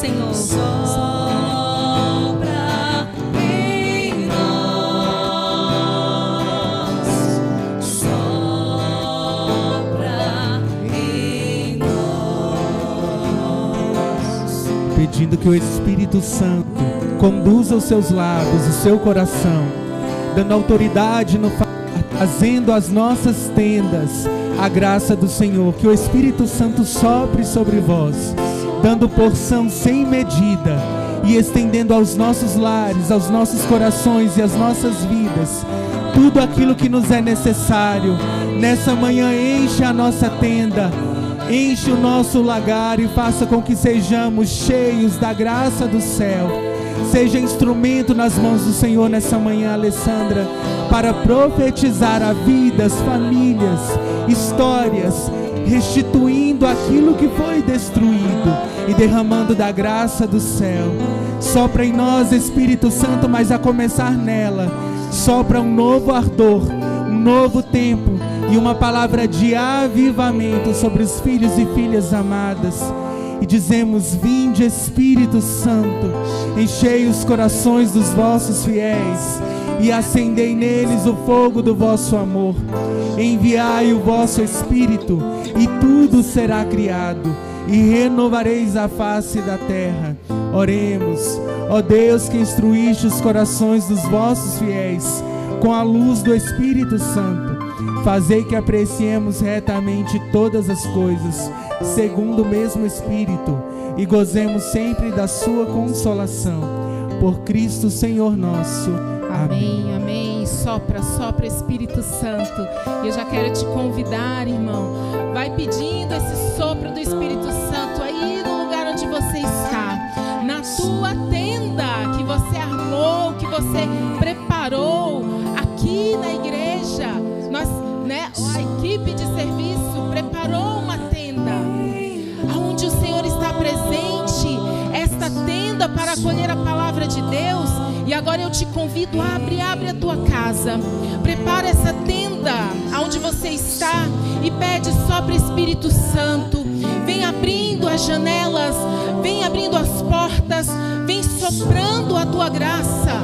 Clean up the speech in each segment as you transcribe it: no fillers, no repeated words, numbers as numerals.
Senhor. Sopra em nós, sopra em nós. Pedindo que o Espírito Santo conduza os seus lábios, o seu coração, dando autoridade no falar, trazendo as nossas tendas a graça do Senhor. Que o Espírito Santo sopre sobre vós, dando porção sem medida e estendendo aos nossos lares, aos nossos corações e às nossas vidas tudo aquilo que nos é necessário. Nessa manhã enche a nossa tenda, enche o nosso lagar e faça com que sejamos cheios da graça do céu. Seja instrumento nas mãos do Senhor nessa manhã, Alessandra, para profetizar a vidas, famílias, histórias, restituindo aquilo que foi destruído e derramando da graça do céu. Sopra em nós, Espírito Santo, mas a começar nela, sopra um novo ardor, um novo tempo e uma palavra de avivamento sobre os filhos e filhas amadas. E dizemos: vinde, Espírito Santo, enchei os corações dos vossos fiéis e acendei neles o fogo do vosso amor. Enviai o vosso Espírito e tudo será criado e renovareis a face da terra. Oremos. Ó Deus, que instruíste os corações dos vossos fiéis com a luz do Espírito Santo, fazei que apreciemos retamente todas as coisas segundo o mesmo Espírito e gozemos sempre da sua consolação. Por Cristo Senhor nosso. Amém, amém. Sopra, sopra, Espírito Santo. Eu já quero te convidar, irmão. Vai pedindo esse sopro do Espírito Santo aí no lugar onde você está, na tua tenda que você armou, que você preparou aqui na igreja. Nós, a equipe de serviço preparou uma tenda onde o Senhor está presente. Esta tenda para acolher a palavra de Deus. E agora eu te convido, abre a tua casa, prepara essa tenda onde você está e pede: sopra, Espírito Santo, vem abrindo as janelas, vem abrindo as portas, vem soprando a tua graça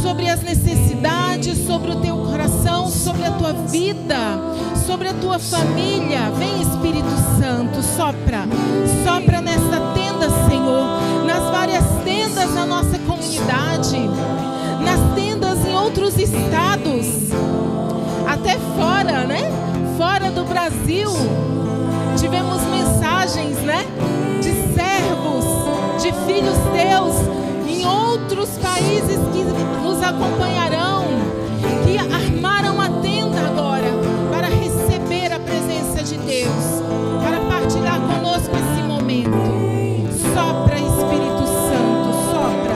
sobre as necessidades, sobre o teu coração, sobre a tua vida, sobre a tua família. Vem, Espírito Santo, sopra, sopra nesta tenda, Senhor, nas várias tendas da nossa comunidade, nas tendas em outros estados, até fora, fora do Brasil. Tivemos mensagens, de servos, de filhos teus em outros países que nos acompanharão, que armaram a tenda agora para receber a presença de Deus, para partilhar conosco esse momento. Sopra, Espírito Santo, sopra.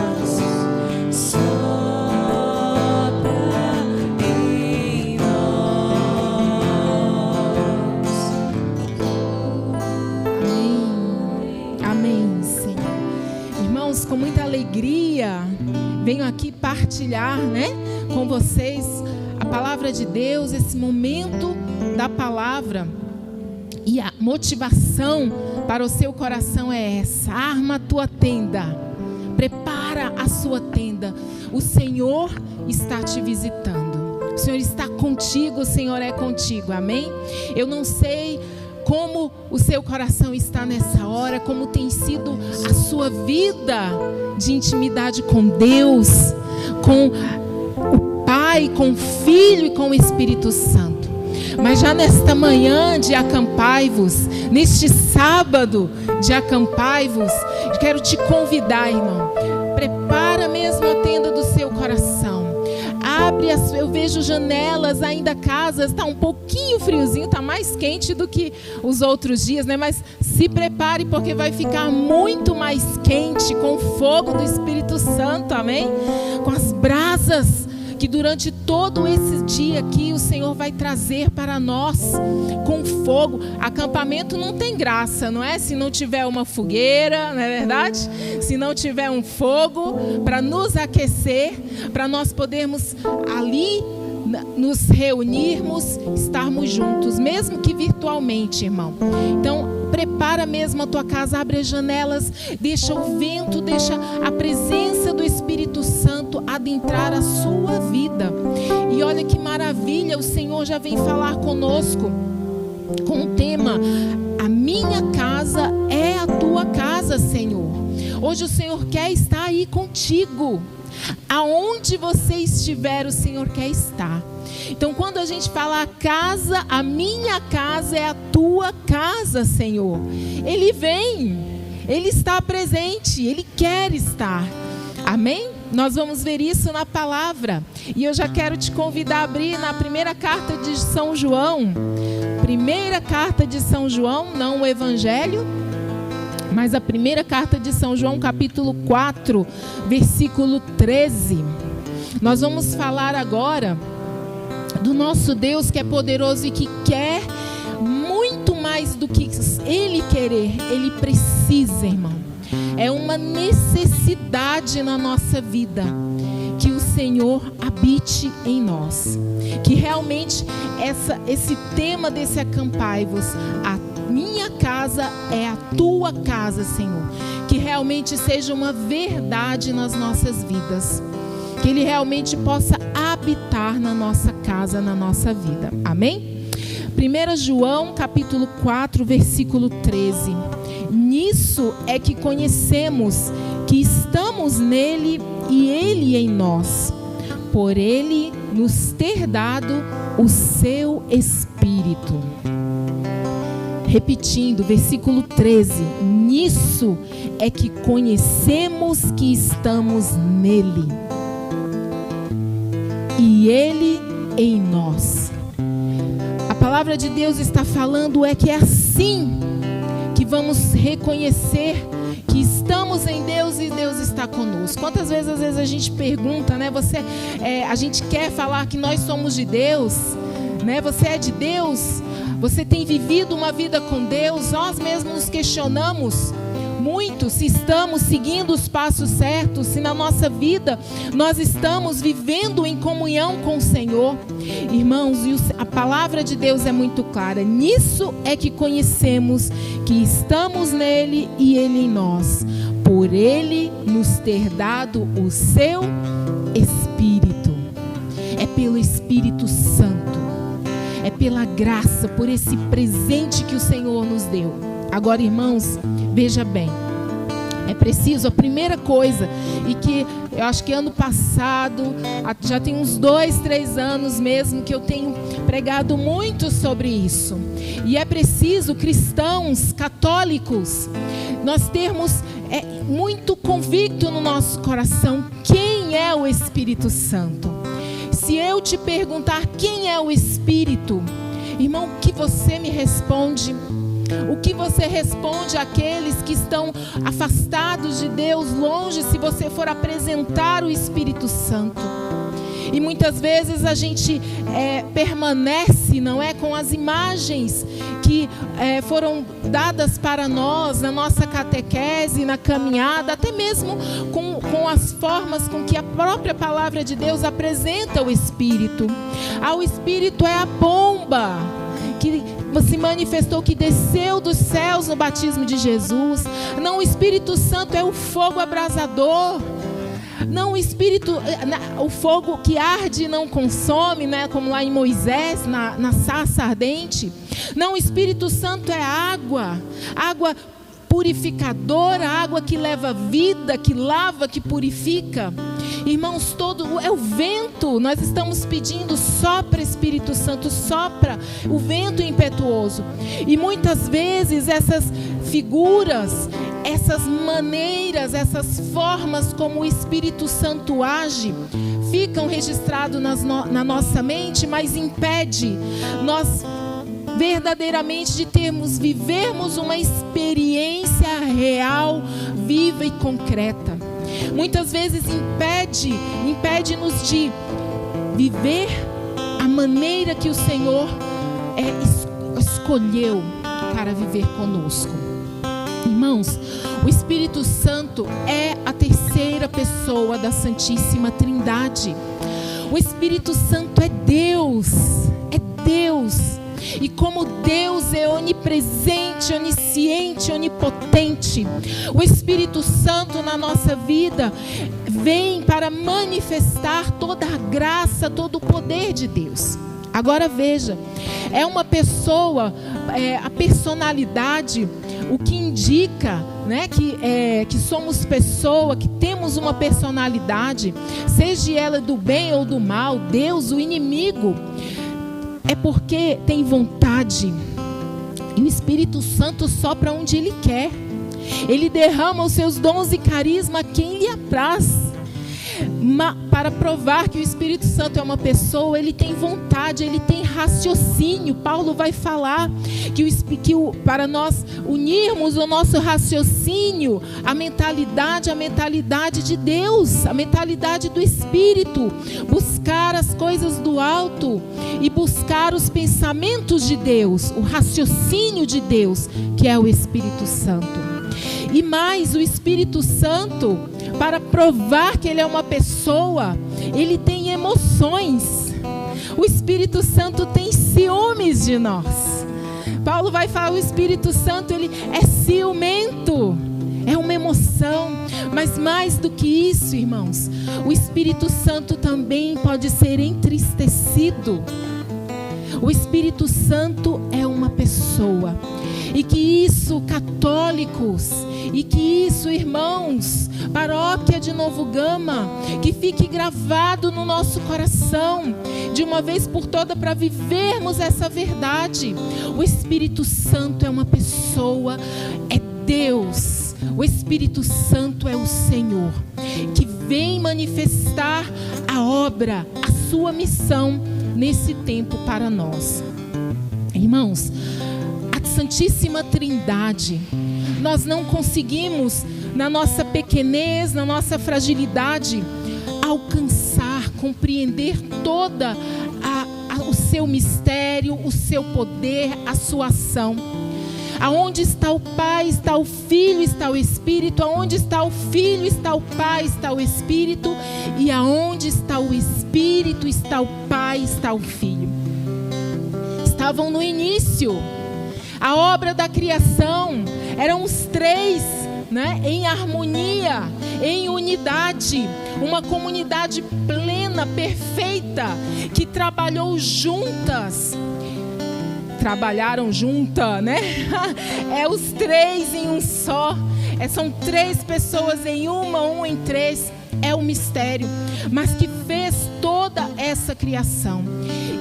Em nós. Amém. Amém, Senhor. Irmãos, com muita alegria, venho aqui partilhar, com vocês a palavra de Deus, esse momento da palavra. E a motivação para o seu coração é essa: arma a tua tenda, prepara a sua tenda. O Senhor está te visitando, o Senhor está contigo, o Senhor é contigo, amém? Eu não sei como o seu coração está nessa hora, como tem sido a sua vida de intimidade com Deus, com o Pai, com o Filho e com o Espírito Santo. Mas já nesta manhã de Acampai-vos, neste sábado de Acampai-vos, quero te convidar, irmão, prepara mesmo a tenda do seu coração. Abre eu vejo janelas, ainda casas, está um pouquinho friozinho, está mais quente do que os outros dias, Mas se prepare, porque vai ficar muito mais quente com o fogo do Espírito Santo, amém? Com as brasas que durante todo esse dia aqui o Senhor vai trazer para nós com fogo. Acampamento não tem graça, não é? Se não tiver uma fogueira, não é verdade? Se não tiver um fogo para nos aquecer, para nós podermos ali nos reunirmos, estarmos juntos, mesmo que virtualmente, irmão. Então, prepara mesmo a tua casa, abre as janelas, deixa o vento, deixa a presença do Espírito Santo adentrar a sua vida. E olha que maravilha, o Senhor já vem falar conosco com o tema: a minha casa é a tua casa, Senhor. Hoje o Senhor quer estar aí contigo. Aonde você estiver, o Senhor quer estar. Então, quando a gente fala a casa, a minha casa é a tua casa, Senhor. Ele vem, Ele está presente, Ele quer estar. Amém? Nós vamos ver isso na palavra. E eu já quero te convidar a abrir na primeira carta de São João. Primeira carta de São João, não o Evangelho, mas a primeira carta de São João, capítulo 4, versículo 13. Nós vamos falar agora do nosso Deus que é poderoso e que quer muito mais do que Ele querer. Ele precisa, irmão. É uma necessidade na nossa vida que o Senhor habite em nós. Que realmente esse tema desse Acampai-vos, a minha casa é a tua casa, Senhor. Que realmente seja uma verdade nas nossas vidas. Que Ele realmente possa habitar na nossa casa, na nossa vida. Amém? 1 João, capítulo 4, versículo 13. Nisso é que conhecemos que estamos nele e ele em nós, por ele nos ter dado o seu Espírito. Repetindo, versículo 13. Nisso é que conhecemos que estamos nele e ele em nós. A palavra de Deus está falando é que é assim que vamos reconhecer que estamos em Deus e Deus está conosco. Quantas vezes, às vezes a gente pergunta, né? A gente quer falar que nós somos de Deus, né? Você é de Deus? Você tem vivido uma vida com Deus? Nós mesmos nos questionamos muito se estamos seguindo os passos certos, se na nossa vida nós estamos vivendo em comunhão com o Senhor. Irmãos, a palavra de Deus é muito clara. Nisso é que conhecemos que estamos nele e ele em nós, por ele nos ter dado o seu Espírito. É pelo Espírito Santo, é pela graça, por esse presente que o Senhor nos deu. Agora, irmãos, veja bem, é preciso, a primeira coisa, e que eu acho que ano passado, já tem uns 2, 3 anos mesmo que eu tenho pregado muito sobre isso. E é preciso, cristãos, católicos, nós termos muito convicto no nosso coração quem é o Espírito Santo. Se eu te perguntar quem é o Espírito, irmão, o que você me responde? O que você responde àqueles que estão afastados de Deus, longe, se você for apresentar o Espírito Santo? E muitas vezes a gente permanece, não é, com as imagens que foram dadas para nós na nossa catequese, na caminhada, até mesmo com as formas com que a própria palavra de Deus apresenta o Espírito. O Espírito é a pomba que se manifestou, que desceu dos céus no batismo de Jesus. Não, o Espírito Santo é o fogo abrasador. Não, o fogo que arde e não consome, né? Como lá em Moisés, na sarça ardente. Não, o Espírito Santo é água purificadora, água que leva vida, que lava, que purifica. Irmãos, é o vento. Nós estamos pedindo, sopra Espírito Santo, sopra o vento impetuoso. E muitas vezes essas figuras, essas maneiras, essas formas como o Espírito Santo age, ficam registrados na nossa mente, mas impede nós verdadeiramente de vivermos uma experiência real, viva e concreta. Muitas vezes impede-nos de viver a maneira que o Senhor escolheu para viver conosco. Irmãos, o Espírito Santo é a terceira pessoa da Santíssima Trindade. O Espírito Santo é Deus. E como Deus é onipresente, onisciente, onipotente, o Espírito Santo na nossa vida vem para manifestar toda a graça, todo o poder de Deus. Agora veja, é uma pessoa, a personalidade, o que indica, né, que somos pessoa, que temos uma personalidade, seja ela do bem ou do mal, Deus, o inimigo, é porque tem vontade. E o Espírito Santo sopra onde Ele quer. Ele derrama os seus dons e carisma a quem lhe apraz. Para provar que o Espírito Santo é uma pessoa, ele tem vontade, ele tem raciocínio. Paulo vai falar para nós unirmos o nosso raciocínio à mentalidade de Deus, a mentalidade do Espírito, buscar as coisas do alto e buscar os pensamentos de Deus, o raciocínio de Deus, que é o Espírito Santo. E mais, o Espírito Santo, para provar que ele é uma pessoa, ele tem emoções. O Espírito Santo tem ciúmes de nós. Paulo vai falar, o Espírito Santo, ele é ciumento. É uma emoção. Mas mais do que isso, irmãos, o Espírito Santo também pode ser entristecido. O Espírito Santo é uma pessoa. E que isso, católicos, e que isso, irmãos, paróquia de Novo Gama, que fique gravado no nosso coração, de uma vez por toda, para vivermos essa verdade. O Espírito Santo é uma pessoa, é Deus. O Espírito Santo é o Senhor, que vem manifestar a obra, a sua missão nesse tempo para nós. Irmãos, a Santíssima Trindade, nós não conseguimos, na nossa pequenez, na nossa fragilidade, alcançar, compreender toda o seu mistério, o seu poder, a sua ação. Aonde está o Pai, está o Filho, está o Espírito. Aonde está o Filho, está o Pai, está o Espírito. E aonde está o Espírito, está o Pai, está o Filho. Estavam no início. A obra da criação, eram os três, né, em harmonia, em unidade, uma comunidade plena, perfeita, que trabalhou juntas. Trabalharam juntas, né? É os três em um só. São três pessoas em uma, um em três. É um mistério, mas que fez toda essa criação.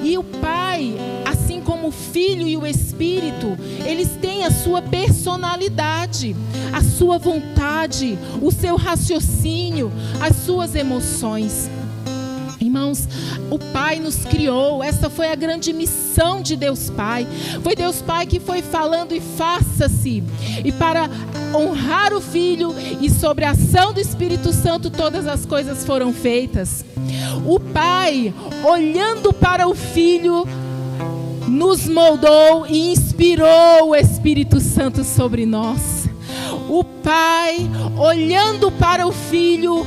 E o Pai, assim como o Filho e o Espírito, eles têm a sua personalidade, a sua vontade, o seu raciocínio, as suas emoções. Irmãos, o Pai nos criou, essa foi a grande missão de Deus Pai. Foi Deus Pai que foi falando e faça-se. E para honrar o Filho e sobre a ação do Espírito Santo, todas as coisas foram feitas. O Pai, olhando para o Filho, nos moldou e inspirou o Espírito Santo sobre nós. O Pai, olhando para o Filho,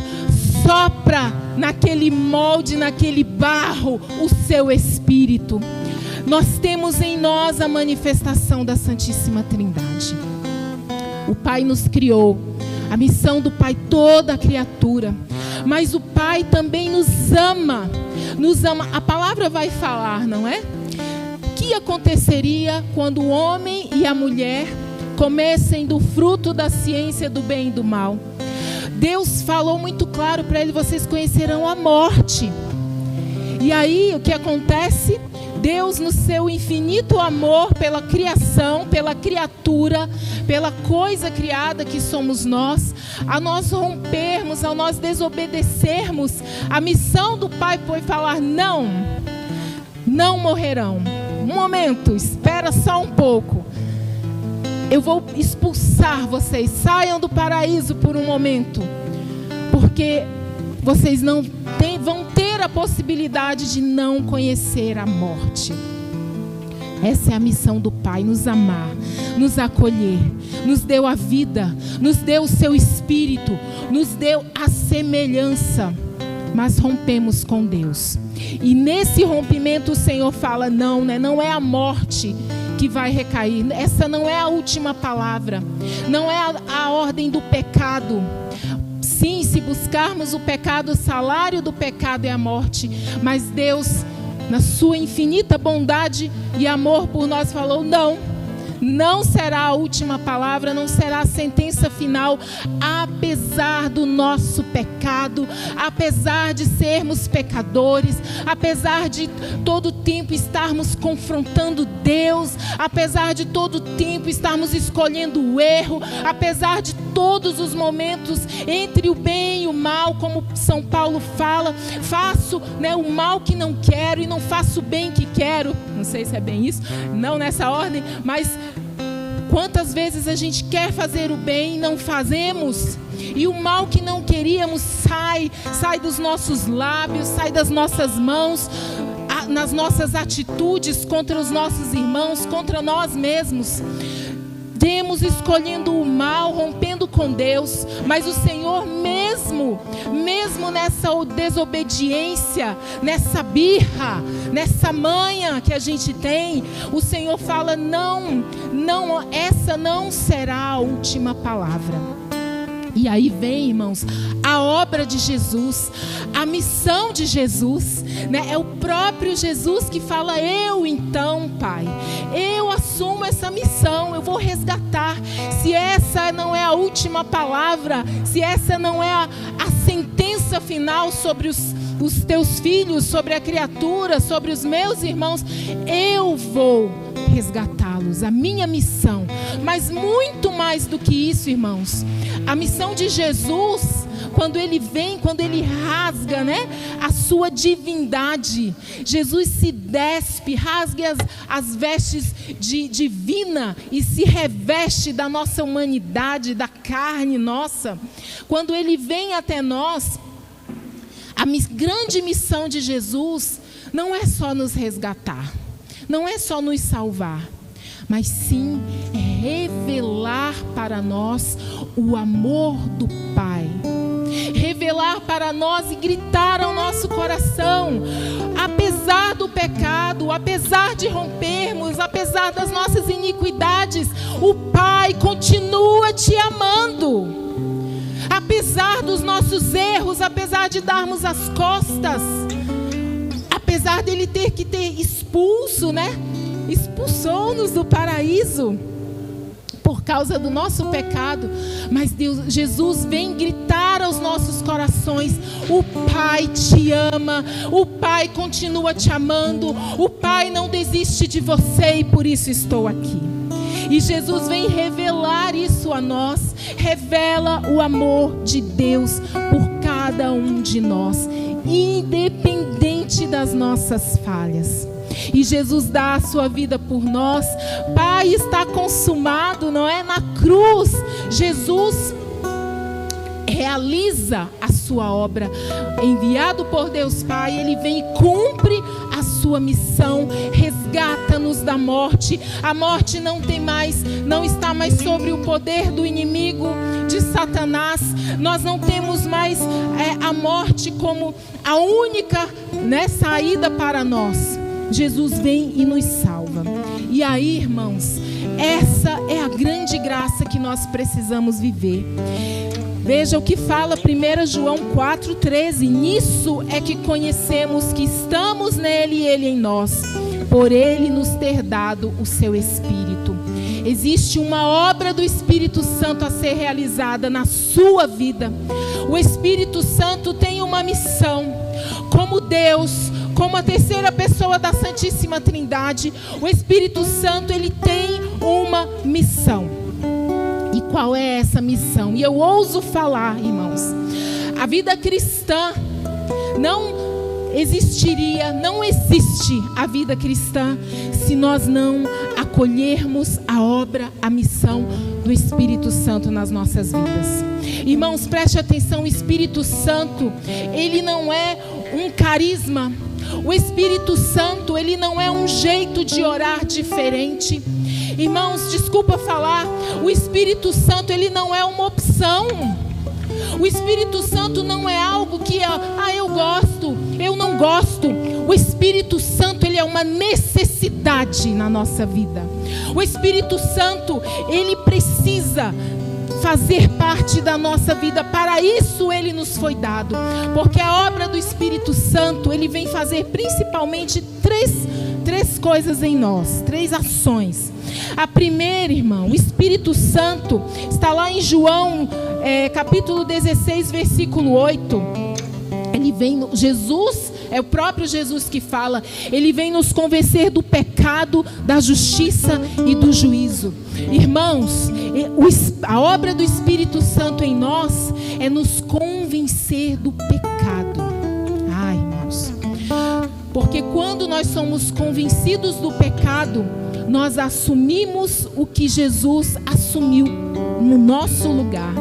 sopra naquele molde, naquele barro, o seu Espírito. Nós temos em nós a manifestação da Santíssima Trindade. O Pai nos criou, a missão do Pai, toda a criatura. Mas o Pai também nos ama. A palavra vai falar, não é? O que aconteceria quando o homem e a mulher comessem do fruto da ciência do bem e do mal? Deus falou muito claro para ele: vocês conhecerão a morte. E aí o que acontece? Deus, no seu infinito amor pela criação, pela criatura, pela coisa criada que somos nós, a nós rompermos, a nós desobedecermos, a missão do Pai foi falar: não morrerão. Um momento, espera só um pouco. Eu vou expulsar vocês, saiam do paraíso por um momento, porque vocês vão ter a possibilidade de não conhecer a morte. Essa é a missão do Pai, nos amar, nos acolher, nos deu a vida, nos deu o seu Espírito, nos deu a semelhança, mas rompemos com Deus. E nesse rompimento o Senhor fala, não, né? Não é a morte que vai recair. Essa não é a última palavra. Não é a ordem do pecado. Sim, se buscarmos o pecado, o salário do pecado é a morte. Mas Deus, na sua infinita bondade e amor por nós, falou, não será a última palavra, não será a sentença final, apesar do nosso pecado, apesar de sermos pecadores, apesar de todo tempo estarmos confrontando Deus, apesar de todo tempo estarmos escolhendo o erro, apesar de todos os momentos entre o bem e o mal, como São Paulo fala, faço, né, o mal que não quero e não faço o bem que quero. Não sei se é bem isso, não nessa ordem, mas quantas vezes a gente quer fazer o bem e não fazemos, e o mal que não queríamos sai dos nossos lábios, sai das nossas mãos, nas nossas atitudes contra os nossos irmãos, contra nós mesmos. Temos escolhendo o mal, rompendo com Deus, mas o Senhor mesmo nessa desobediência, nessa birra, nessa manha que a gente tem, o Senhor fala, não, essa não será a última palavra. E aí vem, irmãos, a obra de Jesus, a missão de Jesus, né? É o próprio Jesus que fala, eu então, Pai, eu assumo essa missão, eu vou resgatar. Se essa não é a última palavra, se essa não é a sentença final sobre os teus filhos, sobre a criatura, sobre os meus irmãos, eu vou resgatá-los, a minha missão. Mas muito mais do que isso, irmãos, a missão de Jesus, quando ele vem, quando ele rasga, né, a sua divindade, Jesus se despe, rasga as vestes divina e se reveste da nossa humanidade, da carne nossa. Quando ele vem até nós, a grande missão de Jesus não é só nos resgatar, não é só nos salvar, mas sim é revelar para nós o amor do Pai. Revelar para nós e gritar ao nosso coração, apesar do pecado, apesar de rompermos, apesar das nossas iniquidades, o Pai continua te amando. Apesar dos nossos erros, apesar de darmos as costas, apesar dele ter que ter expulso, né? Expulsou-nos do paraíso por causa do nosso pecado, mas Jesus vem gritar aos nossos corações, o Pai te ama, o Pai continua te amando, o Pai não desiste de você e por isso estou aqui. E Jesus vem revelar isso a nós, revela o amor de Deus por cada um de nós, independente das nossas falhas. E Jesus dá a sua vida por nós. Pai, está consumado, não é? Na cruz, Jesus realiza a sua obra. Enviado por Deus Pai, ele vem e cumpre a sua missão, resgata-nos da morte. A morte não está mais sobre o poder do inimigo, de Satanás. Nós não temos mais a morte como a única, né, saída para nós. Jesus vem e nos salva. E aí, irmãos, essa é a grande graça que nós precisamos viver. Veja o que fala 1 João 4,13. Nisso é que conhecemos que estamos nele e ele em nós, por ele nos ter dado o seu Espírito. Existe uma obra do Espírito Santo a ser realizada na sua vida. O Espírito Santo tem uma missão. Como Deus, como a terceira pessoa da Santíssima Trindade, o Espírito Santo, ele tem uma missão. E qual é essa missão? E eu ouso falar, irmãos, a vida cristã não existiria, não existe a vida cristã se nós não acolhermos a obra, a missão do Espírito Santo nas nossas vidas. Irmãos, preste atenção, o Espírito Santo, ele não é um carisma. O Espírito Santo, ele não é um jeito de orar diferente. Irmãos, desculpa falar, o Espírito Santo, ele não é uma opção. O Espírito Santo não é algo que eu gosto, eu não gosto. O Espírito Santo, ele é uma necessidade na nossa vida. O Espírito Santo, ele precisa fazer parte da nossa vida. Para isso ele nos foi dado, porque a obra do Espírito Santo, ele vem fazer principalmente três coisas em nós, 3 ações. A primeira, irmão, o Espírito Santo está lá em João capítulo 16, versículo 8. Ele vem, Jesus, é o próprio Jesus que fala, ele vem nos convencer do pecado, da justiça e do juízo. Irmãos, a obra do Espírito Santo em nós é nos convencer do pecado. Irmãos, porque quando nós somos convencidos do pecado, nós assumimos o que Jesus assumiu no nosso lugar.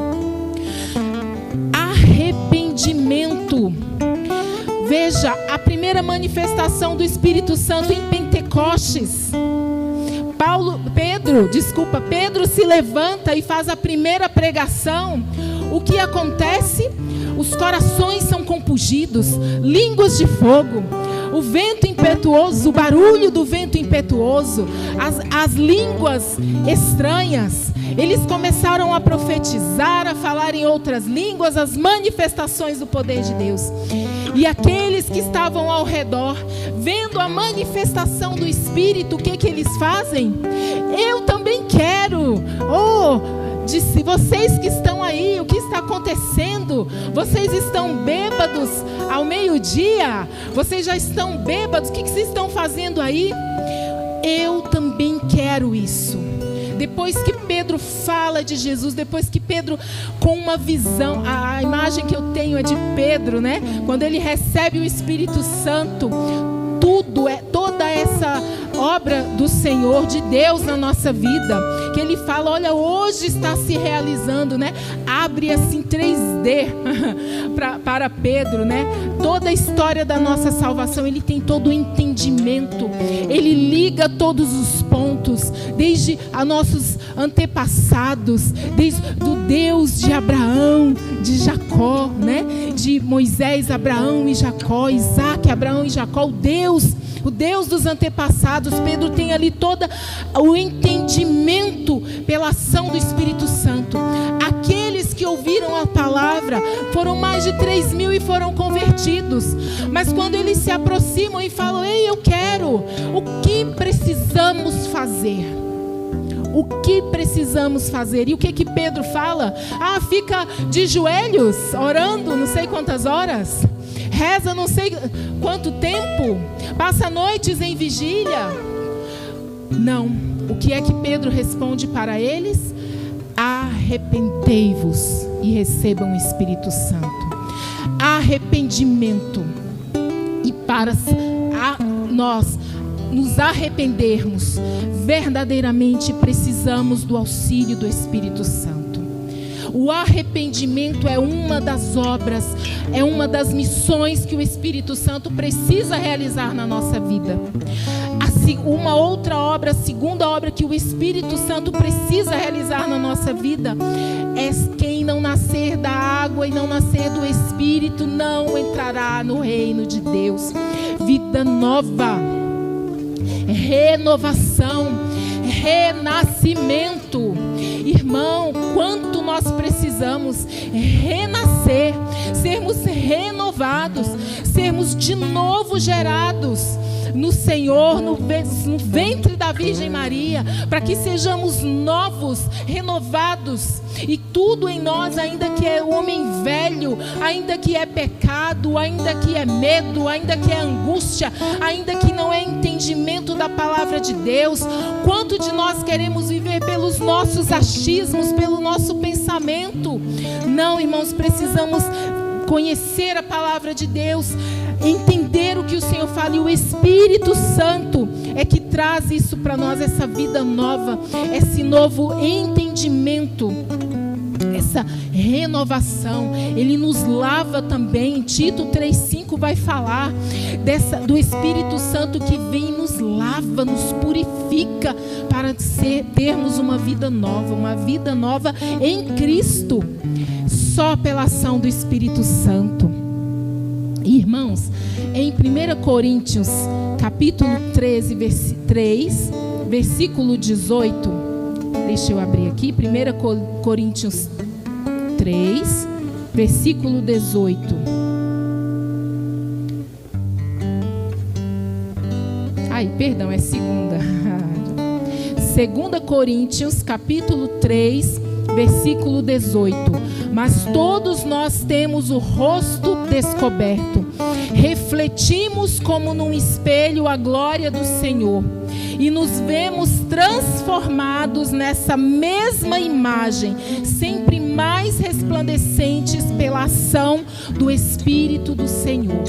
Arrependimento. Veja, a primeira manifestação do Espírito Santo em Pentecostes. Pedro se levanta e faz a primeira pregação. O que acontece? Os corações são compungidos, línguas de fogo, o vento impetuoso, o barulho do vento impetuoso, as línguas estranhas. Eles começaram a profetizar, a falar em outras línguas, as manifestações do poder de Deus. E aqueles que estavam ao redor, vendo a manifestação do Espírito, o que eles fazem? Eu também quero. Disse, vocês que estão aí, o que está acontecendo? Vocês estão bêbados ao meio-dia? Vocês já estão bêbados? O que vocês estão fazendo aí? Eu também quero isso. Depois que Pedro fala de Jesus, depois que Pedro, com uma visão, a imagem que eu tenho é de Pedro, né? Quando ele recebe o Espírito Santo, toda essa obra do Senhor, de Deus na nossa vida, que ele fala, olha, hoje está se realizando, né? Abre assim 3D para Pedro, né? Toda a história da nossa salvação, ele tem todo o entendimento, ele liga todos os pontos, desde a nossos antepassados, desde do Deus de Abraão, de Jacó, né? De Moisés, Abraão e Jacó, Isaac, Abraão e Jacó, o Deus dos antepassados. Pedro tem ali todo o entendimento pela ação do Espírito Santo. Aqueles que ouviram a palavra, foram mais de 3.000 e foram convertidos. Mas quando eles se aproximam e falam, ei, eu quero, o que precisamos fazer? O que precisamos fazer? E o que Pedro fala? Fica de joelhos, orando não sei quantas horas, reza não sei quanto tempo, passa noites em vigília. Não. O que é que Pedro responde para eles? Arrependei-vos e recebam o Espírito Santo. Arrependimento. E para nós nos arrependermos, verdadeiramente precisamos do auxílio do Espírito Santo. O arrependimento é uma das obras, é uma das missões que o Espírito Santo precisa realizar na nossa vida. Uma outra obra, a segunda obra que o Espírito Santo precisa realizar na nossa vida é: quem não nascer da água e não nascer do Espírito não entrará no reino de Deus. Vida nova, renovação, renascimento. Irmão, quanto nós precisamos renascer, sermos renovados, sermos de novo gerados no Senhor, no ventre da Virgem Maria, para que sejamos novos, renovados. E tudo em nós, ainda que é o homem velho, ainda que é pecado, ainda que é medo, ainda que é angústia, ainda que não é entendimento da palavra de Deus, quanto de nós queremos viver pelos nossos achismos, pelo nosso pensamento? Não, irmãos, precisamos conhecer a palavra de Deus, entender o que o Senhor fala, e o Espírito Santo é que traz isso para nós, essa vida nova, esse novo entendimento, essa renovação. Ele nos lava também. Tito 3,5 vai falar do Espírito Santo que vem e nos lava, nos purifica para termos uma vida nova em Cristo. só pela ação do Espírito Santo. Irmãos, em 1 Coríntios, capítulo 13, 3, versículo 18, deixa eu abrir aqui, 1 Coríntios 3, versículo 18. Ai, perdão, é segunda. 2 Coríntios, capítulo 3, versículo 18. Mas todos nós temos o rosto descoberto. Refletimos como num espelho a glória do Senhor. E nos vemos transformados nessa mesma imagem, sempre mais resplandecentes pela ação do Espírito do Senhor.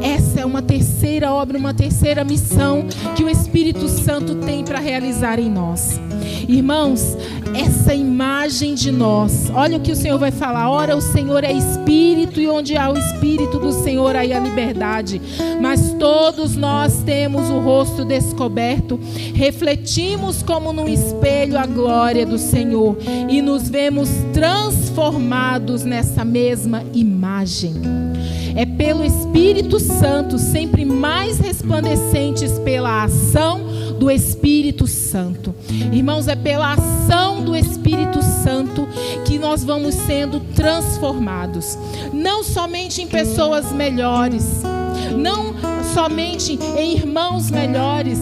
Essa é uma terceira obra, uma terceira missão que o Espírito Santo tem para realizar em nós. Irmãos, essa imagem de nós, olha o que o Senhor vai falar. Ora, o Senhor é Espírito, e onde há o Espírito do Senhor, aí a liberdade. Mas todos nós temos o rosto descoberto, refletimos como num espelho a glória do Senhor e nos vemos transformados nessa mesma imagem. É pelo Espírito Santo, sempre mais resplandecentes pela ação do Espírito Santo. Irmãos, é pela ação do Espírito Santo que nós vamos sendo transformados. Não somente em pessoas melhores, não somente em irmãos melhores,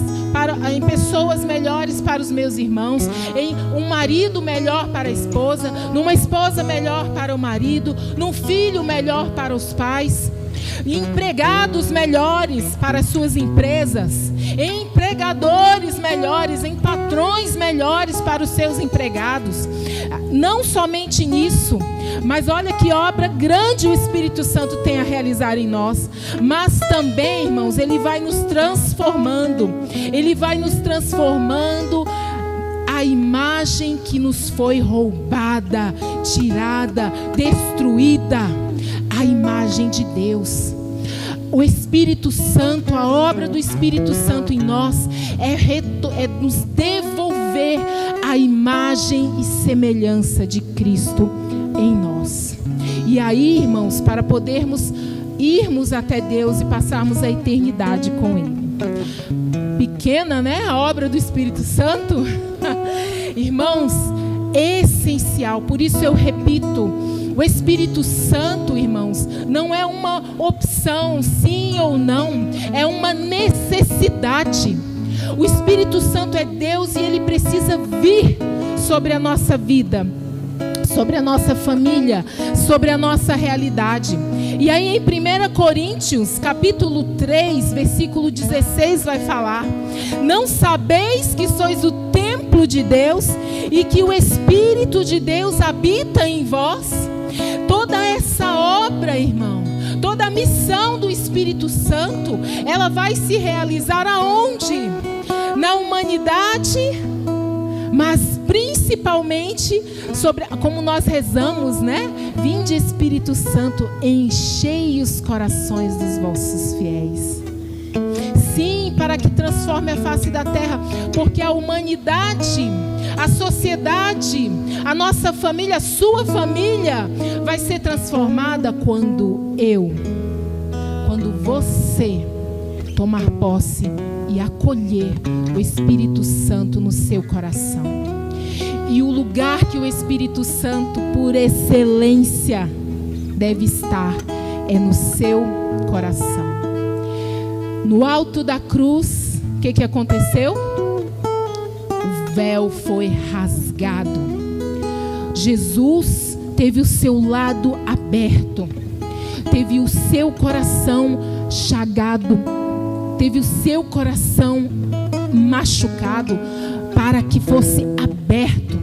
em pessoas melhores para os meus irmãos, em um marido melhor para a esposa, numa esposa melhor para o marido, num filho melhor para os pais, empregados melhores para as suas empresas, empregadores melhores, em patrões melhores para os seus empregados. Não somente nisso, mas olha que obra grande o Espírito Santo tem a realizar em nós. Mas também, irmãos, Ele vai nos transformando. Ele vai nos transformando a imagem que nos foi roubada, tirada, destruída. A imagem de Deus. O Espírito Santo, a obra do Espírito Santo em nós é nos devolver a imagem e semelhança de Cristo em nós. E aí, irmãos, para podermos irmos até Deus e passarmos a eternidade com Ele. Pequena, né? A obra do Espírito Santo. Irmãos, essencial. Por isso eu repito, o Espírito Santo, irmãos, não é uma opção, sim ou não, é uma necessidade. O Espírito Santo é Deus e Ele precisa vir sobre a nossa vida, sobre a nossa família, sobre a nossa realidade. E aí em 1 Coríntios, capítulo 3, versículo 16 vai falar: não sabeis que sois o templo de Deus e que o Espírito de Deus habita em vós? Toda essa obra, irmão, toda a missão do Espírito Santo, ela vai se realizar aonde? Na humanidade, mas principalmente sobre, como nós rezamos, né? Vinde, Espírito Santo, enchei os corações dos vossos fiéis. Sim, para que transforme a face da terra, porque a humanidade, a sociedade, a nossa família, a sua família vai ser transformada quando você tomar posse e acolher o Espírito Santo no seu coração. E o lugar que o Espírito Santo, por excelência, deve estar é no seu coração. No alto da cruz, o que aconteceu? O véu foi rasgado. Jesus teve o seu lado aberto, teve o seu coração chagado, teve o seu coração machucado para que fosse aberto,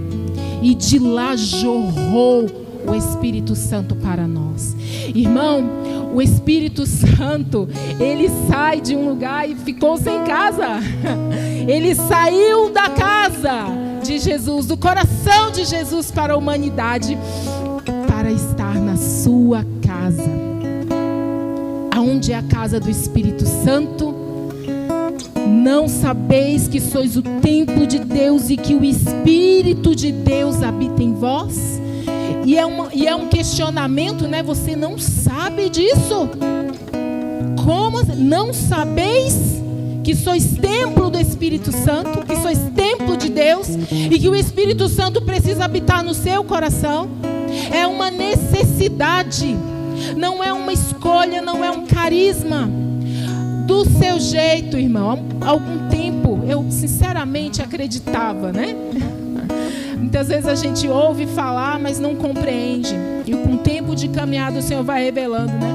e de lá jorrou o Espírito Santo para nós. Irmão, o Espírito Santo, ele sai de um lugar e ficou sem casa. Ele saiu da casa de Jesus, do coração de Jesus para a humanidade, para estar na sua casa. Aonde é a casa do Espírito Santo? Não sabeis que sois o templo de Deus e que o Espírito de Deus habita em vós? E é um questionamento, né? Você não sabe disso? Como não sabeis que sois templo do Espírito Santo, que sois templo de Deus e que o Espírito Santo precisa habitar no seu coração? É uma necessidade, não é uma escolha, não é um carisma. Do seu jeito, irmão. Há algum tempo eu sinceramente acreditava, né? Muitas vezes a gente ouve falar, mas não compreende. E com o tempo de caminhada o Senhor vai revelando, né?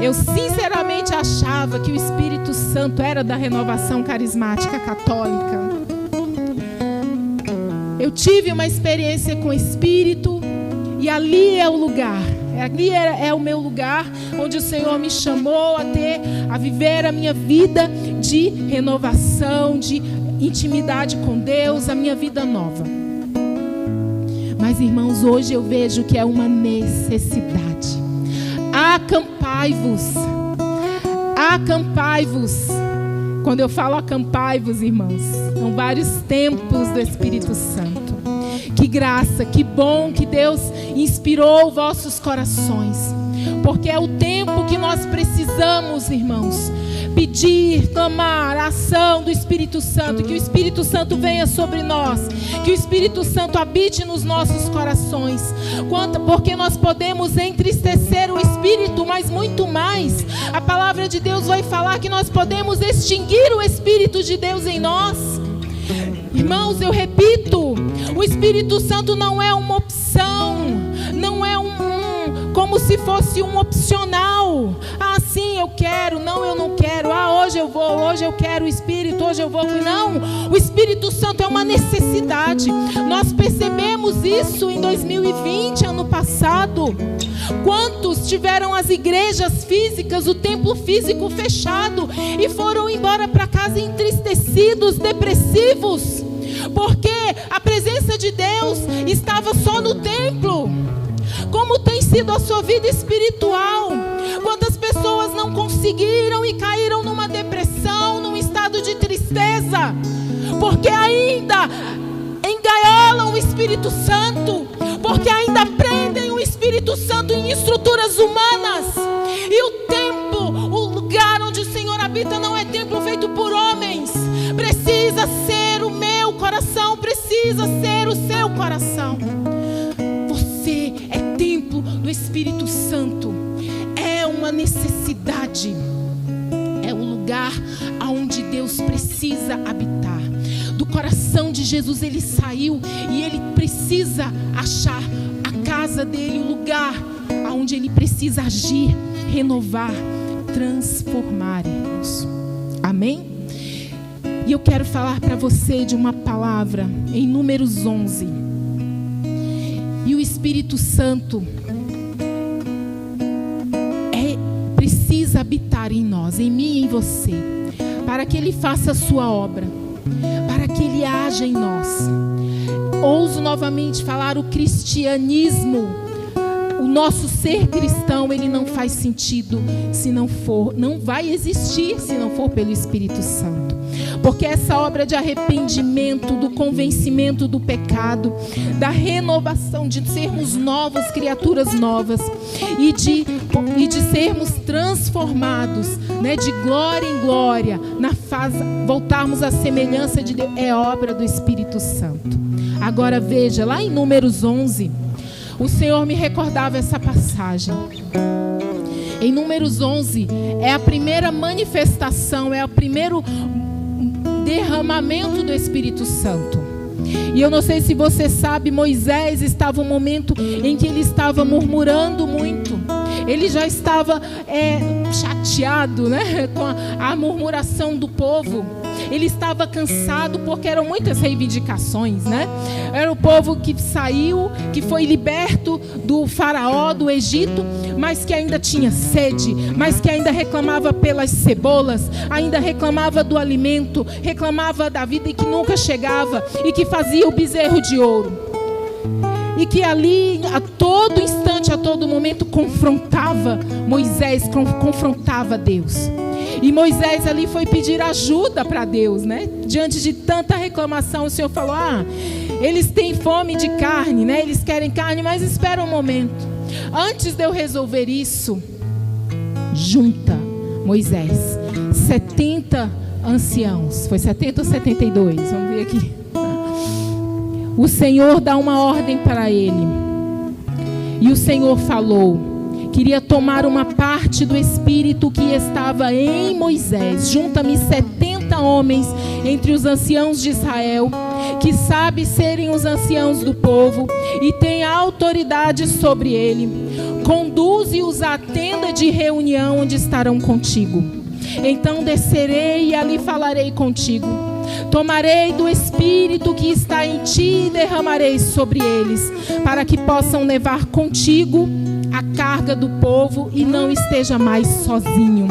Eu sinceramente achava que o Espírito Santo era da renovação carismática católica. Eu tive uma experiência com o Espírito e ali é o lugar. Ali é o meu lugar onde o Senhor me chamou a viver a minha vida de renovação, de intimidade com Deus, a minha vida nova. Mas, irmãos, hoje eu vejo que é uma necessidade. Acampai-vos. Acampai-vos. Quando eu falo acampai-vos, irmãos, são vários templos do Espírito Santo. Que graça, que bom que Deus inspirou vossos corações. Porque é o tempo que nós precisamos, irmãos, pedir, clamar a ação do Espírito Santo, que o Espírito Santo venha sobre nós, que o Espírito Santo habite nos nossos corações, porque nós podemos entristecer o Espírito, mas muito mais, a palavra de Deus vai falar que nós podemos extinguir o Espírito de Deus em nós. Irmãos, eu repito, o Espírito Santo não é uma opção, não é como se fosse um opcional. Ah, sim, eu quero. Não, eu não quero. Ah, hoje eu vou. Hoje eu quero o Espírito. Hoje eu vou. Não, o Espírito Santo é uma necessidade. Nós percebemos isso em 2020, ano passado. Quantos tiveram as igrejas físicas, o templo físico fechado e foram embora para casa entristecidos, depressivos, porque a presença de Deus estava só no templo. Como tem sido a sua vida espiritual? Quantas pessoas não conseguiram e caíram numa depressão, num estado de tristeza, porque ainda engaiolam o Espírito Santo, porque ainda prendem o Espírito Santo em estruturas humanas. E o templo, o lugar onde o Senhor habita, não é templo feito por homens. Precisa ser o meu coração, precisa ser o seu coração. Você é templo do Espírito Santo. É uma necessidade. É o lugar aonde Deus precisa habitar. Do coração de Jesus ele saiu e ele precisa achar a casa dele, o lugar aonde ele precisa agir, renovar, transformar, irmãos. Amém? E eu quero falar para você de uma palavra em Números 11. E o Espírito Santo precisa habitar em nós, em mim e em você, para que ele faça a sua obra, para que ele haja em nós. Ouso novamente falar, o cristianismo, o nosso ser cristão, ele não faz sentido se não for, não vai existir se não for pelo Espírito Santo. Porque essa obra de arrependimento, do convencimento do pecado, da renovação, de sermos novas, criaturas novas, e de sermos transformados, né, de glória em glória, voltarmos à semelhança de Deus, é obra do Espírito Santo. Agora veja, lá em Números 11, o Senhor me recordava essa passagem. Em Números 11, é a primeira manifestação, é o primeiro derramamento do Espírito Santo. E eu não sei se você sabe, Moisés estava um momento em que ele estava murmurando muito. Ele já estava chateado, né, com a murmuração do povo. Ele estava cansado porque eram muitas reivindicações, né? Era o povo que saiu, que foi liberto do faraó, do Egito, mas que ainda tinha sede, mas que ainda reclamava pelas cebolas, ainda reclamava do alimento, reclamava da vida e que nunca chegava, e que fazia o bezerro de ouro. E que ali, a todo instante, a todo momento, confrontava Moisés, confrontava Deus. E Moisés ali foi pedir ajuda para Deus, né? Diante de tanta reclamação, o Senhor falou: eles têm fome de carne, né? Eles querem carne, mas espera um momento. Antes de eu resolver isso, junta, Moisés, 70 anciãos. Foi 70 ou 72? Vamos ver aqui. O Senhor dá uma ordem para ele. E o Senhor falou: queria tomar uma parte do Espírito que estava em Moisés. Junta-me 70 homens entre os anciãos de Israel, que sabem serem os anciãos do povo e têm autoridade sobre ele. Conduze-os à tenda de reunião onde estarão contigo. Então descerei e ali falarei contigo. Tomarei do Espírito que está em ti e derramarei sobre eles, para que possam levar contigo a carga do povo e não esteja mais sozinho.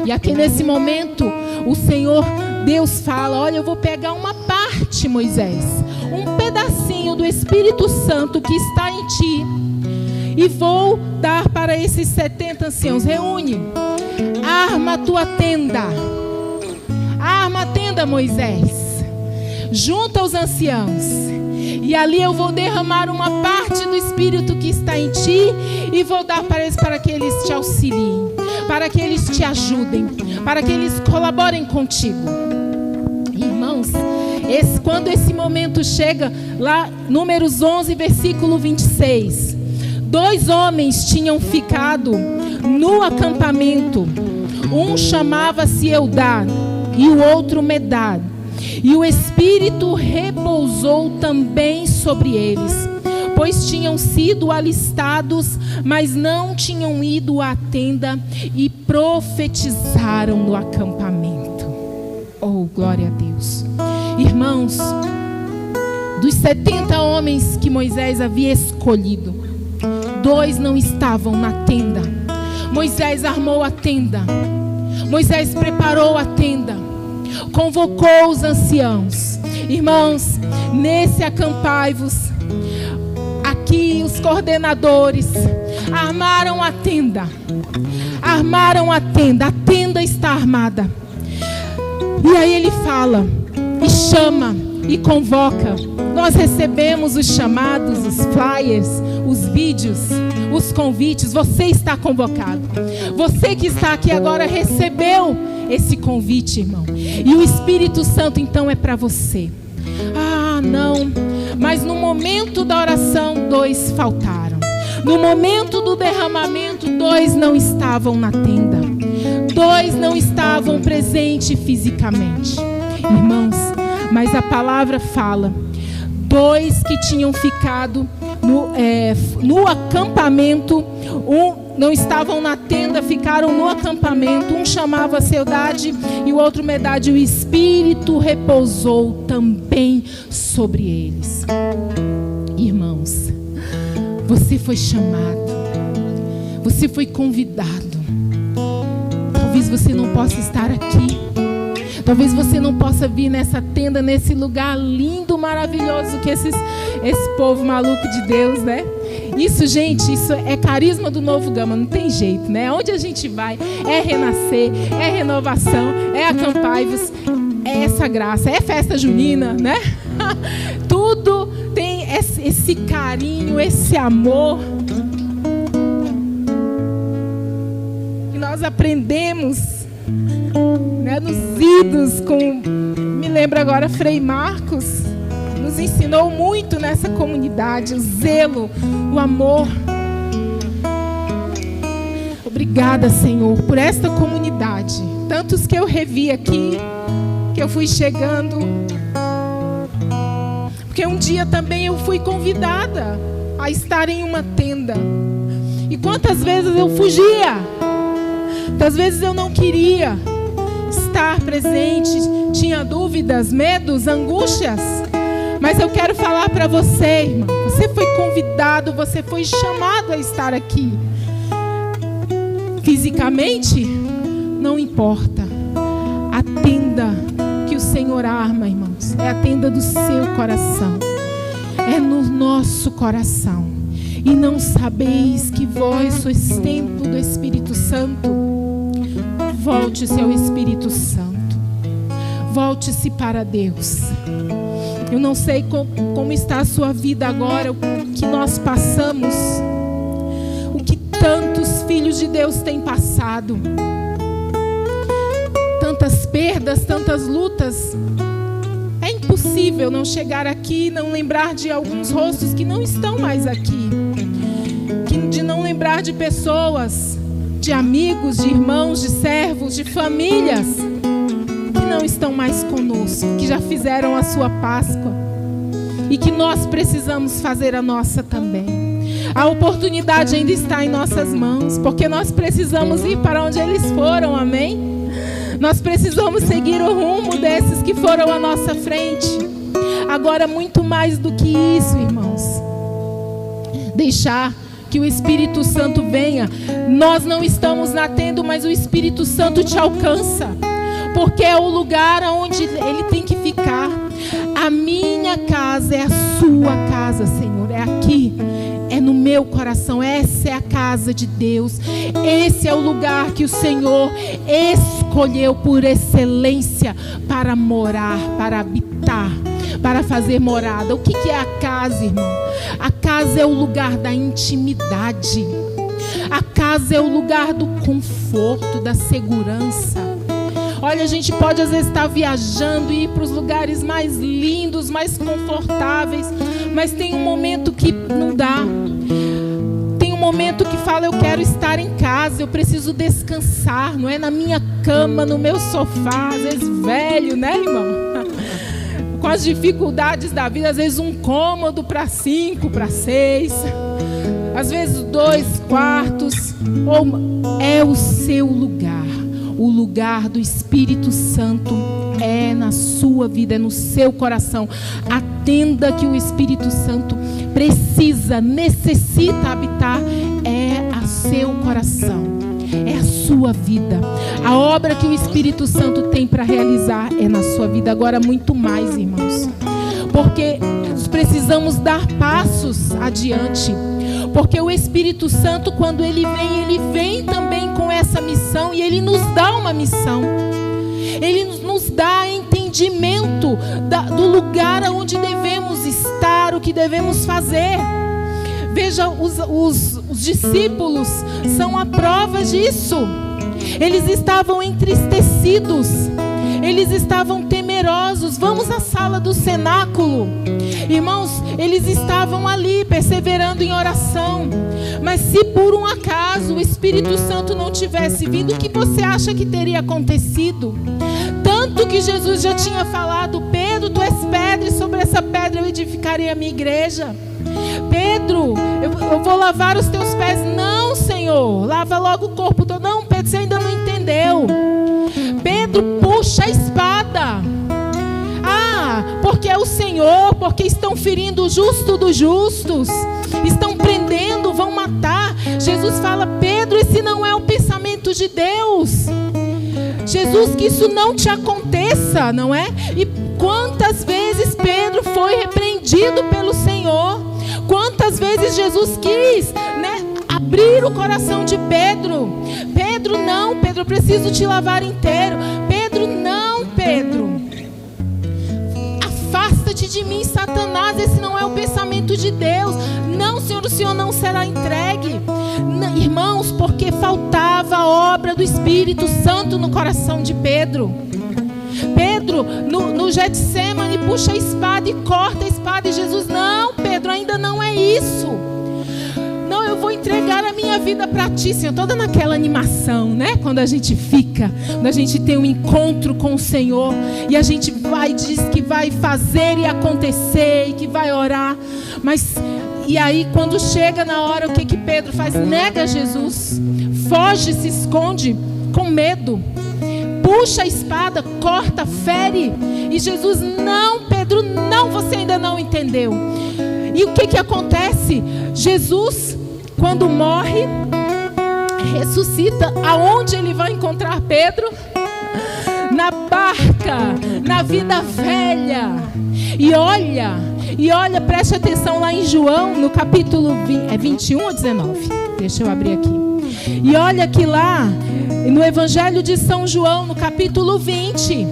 E aqui nesse momento o Senhor Deus fala: olha, eu vou pegar uma parte, Moisés, um pedacinho do Espírito Santo que está em ti, e vou dar para esses 70 anciãos. Reúne, arma a tua tenda. Arma a tenda, Moisés. Junta os anciãos. E ali eu vou derramar uma parte do Espírito que está em ti e vou dar para eles, para que eles te auxiliem, para que eles te ajudem, para que eles colaborem contigo. Irmãos, quando esse momento chega, lá, Números 11, versículo 26, 2 homens tinham ficado no acampamento. Um chamava-se Eldad e o outro Medad. E o Espírito repousou também sobre eles, pois tinham sido alistados, mas não tinham ido à tenda, e profetizaram no acampamento. Oh, glória a Deus. Irmãos, dos 70 homens que Moisés havia escolhido, 2 não estavam na tenda. Moisés armou a tenda. Moisés preparou a tenda. Convocou os anciãos. Irmãos, nesse acampai-vos, aqui os coordenadores armaram a tenda. Armaram a tenda está armada. E aí ele fala, e chama, e convoca. Nós recebemos os chamados, os flyers, os vídeos, os convites. Você está convocado. Você que está aqui agora recebeu esse convite, irmão. E o Espírito Santo então é para você. Ah, não. Mas no momento da oração, 2 faltaram. No momento do derramamento, 2 não estavam na tenda. 2 não estavam presentes fisicamente. Irmãos, mas a palavra fala, 2 que tinham ficado no acampamento, não estavam na tenda, ficaram no acampamento. Um chamava-se Eldad e o outro Medad. O Espírito repousou também sobre eles. Irmãos, você foi chamado, você foi convidado. Talvez você não possa estar aqui, talvez você não possa vir nessa tenda, nesse lugar lindo, maravilhoso que esse povo maluco de Deus, né? Isso, gente, isso é carisma do Novo Gama, não tem jeito, né? Onde a gente vai é renascer, é renovação, é acampar-vos, é essa graça, é festa junina, né? Tudo tem esse carinho, esse amor que nós aprendemos, né, nos idos me lembro agora, Frei Marcos nos ensinou muito nessa comunidade, o zelo, o amor. Obrigada, Senhor, por esta comunidade, tantos que eu revi aqui, que eu fui chegando, porque um dia também eu fui convidada a estar em uma tenda, e quantas vezes eu fugia, quantas vezes eu não queria estar presente, tinha dúvidas, medos, angústias. Mas eu quero falar para você, irmão, você foi convidado, você foi chamado a estar aqui. Fisicamente, não importa. A tenda que o Senhor arma, irmãos, é a tenda do seu coração. É no nosso coração. E não sabeis que vós sois templo do Espírito Santo? Volte-se ao Espírito Santo. Volte-se para Deus. Eu não sei como está a sua vida agora, o que nós passamos, o que tantos filhos de Deus têm passado. Tantas perdas, tantas lutas. É impossível não chegar aqui e não lembrar de alguns rostos que não estão mais aqui. De não lembrar de pessoas, de amigos, de irmãos, de servos, de famílias que não estão mais conosco, que já fizeram a sua Páscoa e que nós precisamos fazer a nossa também. A oportunidade ainda está em nossas mãos, porque nós precisamos ir para onde eles foram, amém? Nós precisamos seguir o rumo desses que foram à nossa frente. Agora, muito mais do que isso, irmãos, deixar que o Espírito Santo venha. Nós não estamos na tenda, mas o Espírito Santo te alcança, porque é o lugar onde ele tem que ficar. A minha casa é a sua casa, Senhor, é aqui, é no meu coração. Essa é a casa de Deus. Esse é o lugar que o Senhor escolheu por excelência para morar, para habitar, para fazer morada. O que é a casa, irmão? A casa é o lugar da intimidade. A casa é o lugar do conforto, da segurança. Olha, a gente pode às vezes estar viajando e ir para os lugares mais lindos, mais confortáveis, mas tem um momento que não dá. Tem um momento que fala, eu quero estar em casa, eu preciso descansar, não é na minha cama, no meu sofá, às vezes velho, né, irmão? Com as dificuldades da vida, às vezes um cômodo para 5, para 6, às vezes 2 quartos. É o seu lugar. O lugar do Espírito Santo é na sua vida, é no seu coração. A tenda que o Espírito Santo precisa, necessita habitar é a seu coração, é a sua vida. A obra que o Espírito Santo tem para realizar é na sua vida. Agora, muito mais, irmãos, porque nós precisamos dar passos adiante. Porque o Espírito Santo, quando ele vem também com essa missão, e ele nos dá uma missão. Ele nos dá entendimento do lugar onde devemos estar, o que devemos fazer. Veja, os discípulos são a prova disso. Eles estavam entristecidos, eles estavam temerosos. Vamos à sala do cenáculo. Irmãos, eles estavam ali perseverando em oração. Mas se por um acaso o Espírito Santo não tivesse vindo, o que você acha que teria acontecido? Tanto que Jesus já tinha falado: Pedro, tu és pedra, e sobre essa pedra eu edificarei a minha igreja. Pedro, eu vou lavar os teus pés. Não, Senhor, lava logo o corpo todo. Não, Pedro, você ainda não entendeu. Pedro, puxa a espada. Porque é o Senhor, porque estão ferindo o justo dos justos, estão prendendo, vão matar. Jesus fala: Pedro, esse não é o pensamento de Deus. Jesus, que isso não te aconteça, não é? E quantas vezes Pedro foi repreendido pelo Senhor? Quantas vezes Jesus quis, né, abrir o coração de Pedro? Pedro, não, Pedro, eu preciso te lavar inteiro. Pedro, não, Pedro. Afasta-te de mim, Satanás, esse não é o pensamento de Deus. Não, Senhor, o Senhor não será entregue. Não, irmãos, porque faltava a obra do Espírito Santo no coração de Pedro. Pedro, no Getsemane, puxa a espada e corta a espada. E Jesus: não, Pedro, ainda não é isso. Não, eu vou entregar a minha vida para ti, Senhor. Toda naquela animação, né? Quando a gente tem um encontro com o Senhor, e a gente diz que vai fazer e acontecer, e que vai orar. Mas, e aí quando chega na hora, o que Pedro faz? Nega Jesus, foge, se esconde com medo, puxa a espada, corta, fere. E Jesus: não, Pedro, não, você ainda não entendeu. E o que acontece? Jesus, quando morre, ressuscita. Aonde ele vai encontrar Pedro? Na barca, na vida velha. E olha, preste atenção lá em João, no capítulo 21 ou 19. Deixa eu abrir aqui. E olha que lá, no Evangelho de São João, no capítulo 20,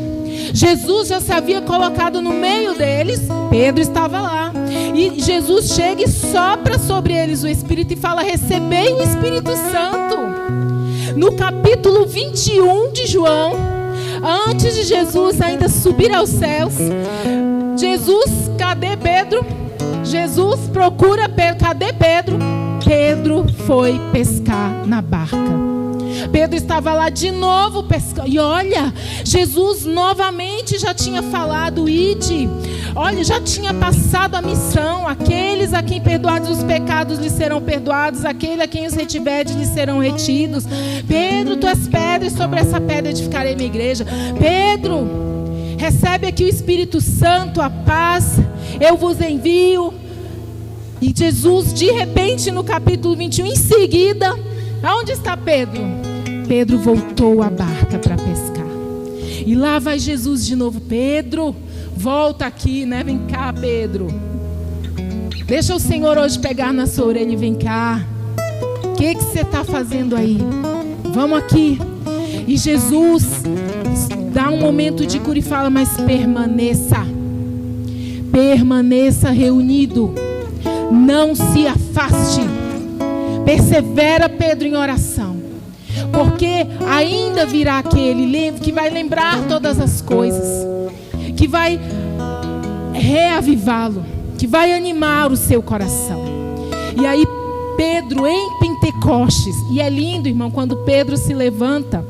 Jesus já se havia colocado no meio deles, Pedro estava lá. E Jesus chega e sopra sobre eles o Espírito e fala: recebei o Espírito Santo. No capítulo 21 de João, antes de Jesus ainda subir aos céus, Jesus, cadê Pedro? Jesus procura Pedro, cadê Pedro? Pedro foi pescar na barca. Pedro estava lá de novo pescando. E olha, Jesus novamente já tinha falado: ide. Olha, já tinha passado a missão: aqueles a quem perdoados os pecados lhes serão perdoados, aquele a quem os retiverdes lhes serão retidos. Pedro, tu és pedra, e sobre essa pedra edificarei minha igreja. Pedro, recebe aqui o Espírito Santo, a paz eu vos envio. E Jesus, de repente, no capítulo 21, em seguida, aonde está Pedro? Pedro voltou à barca para pescar. E lá vai Jesus de novo: Pedro, volta aqui, né? Vem cá, Pedro. Deixa o Senhor hoje pegar na sua orelha e vem cá. O que você está fazendo aí? Vamos aqui. E Jesus dá um momento de cura e fala: mas permaneça. Permaneça reunido. Não se afaste. Persevera, Pedro, em oração. Porque ainda virá aquele que vai lembrar todas as coisas, que vai reavivá-lo, que vai animar o seu coração. E aí Pedro em Pentecostes, e é lindo, irmão, quando Pedro se levanta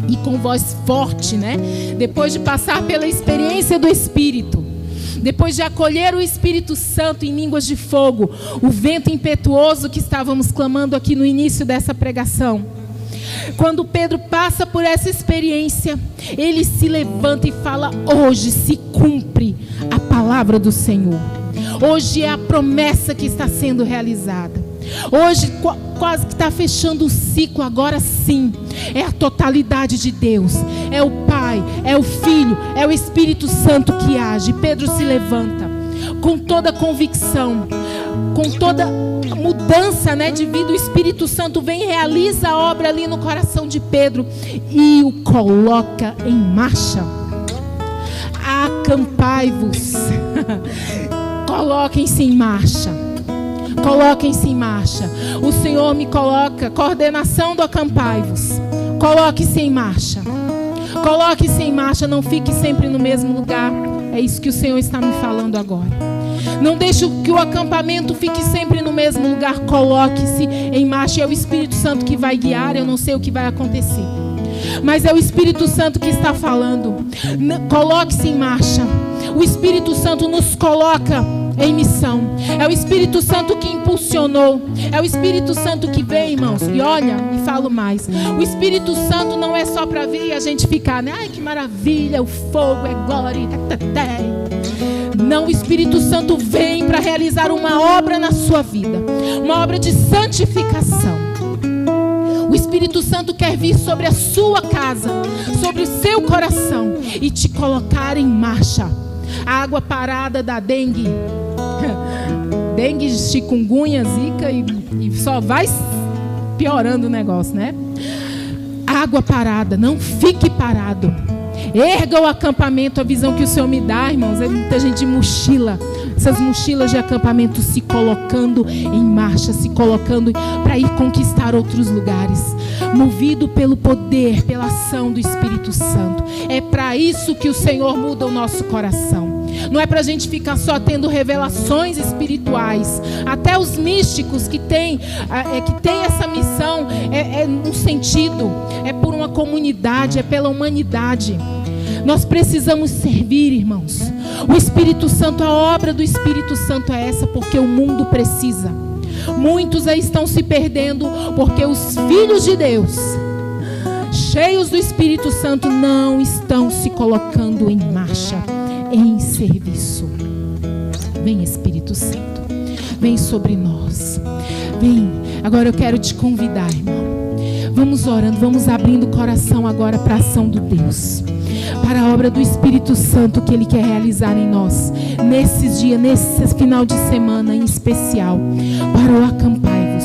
e com voz forte, né? Depois de passar pela experiência do Espírito, depois de acolher o Espírito Santo em línguas de fogo, o vento impetuoso que estávamos clamando aqui no início dessa pregação. Quando Pedro passa por essa experiência, ele se levanta e fala: hoje se cumpre a palavra do Senhor. Hoje é a promessa que está sendo realizada. Hoje quase que está fechando o ciclo. Agora sim, é a totalidade de Deus. É o Pai, é o Filho, é o Espírito Santo que age. Pedro se levanta com toda convicção, com toda mudança, né, de vida. O Espírito Santo vem e realiza a obra ali no coração de Pedro e o coloca em marcha. Acampai-vos. Coloquem-se em marcha. Coloquem-se em marcha. O Senhor me coloca, coordenação do acampai-vos. Coloque-se em marcha. Coloque-se em marcha, não fique sempre no mesmo lugar. É isso que o Senhor está me falando agora. Não deixe que o acampamento fique sempre no mesmo lugar. Coloque-se em marcha. É o Espírito Santo que vai guiar. Eu não sei o que vai acontecer, mas é o Espírito Santo que está falando. Coloque-se em marcha. O Espírito Santo nos coloca em missão. É o Espírito Santo que impulsionou. É o Espírito Santo que vem, irmãos. E olha, e falo mais: o Espírito Santo não é só para vir e a gente ficar, né? Ai, que maravilha, o fogo é glória. Não, o Espírito Santo vem para realizar uma obra na sua vida, uma obra de santificação. O Espírito Santo quer vir sobre a sua casa, sobre o seu coração e te colocar em marcha. A água parada da dengue, chikungunya, zika e só vai piorando o negócio, né? Água parada, não fique parado. Erga o acampamento. A visão que o Senhor me dá, irmãos, é muita gente de mochila. Essas mochilas de acampamento se colocando em marcha, se colocando para ir conquistar outros lugares, movido pelo poder, pela ação do Espírito Santo. É para isso que o Senhor muda o nosso coração. Não é para a gente ficar só tendo revelações espirituais. Até os místicos que têm essa missão é um sentido, é por uma comunidade, é pela humanidade. Nós precisamos servir, irmãos. O Espírito Santo, a obra do Espírito Santo é essa, porque o mundo precisa. Muitos aí estão se perdendo porque os filhos de Deus, cheios do Espírito Santo, não estão se colocando em marcha, em serviço. Vem, Espírito Santo, vem sobre nós. Vem. Agora eu quero te convidar, irmão. Vamos orando, vamos abrindo o coração agora para a ação do Deus, para a obra do Espírito Santo que Ele quer realizar em nós, nesses dias, nesse final de semana em especial, para o acampai-vos.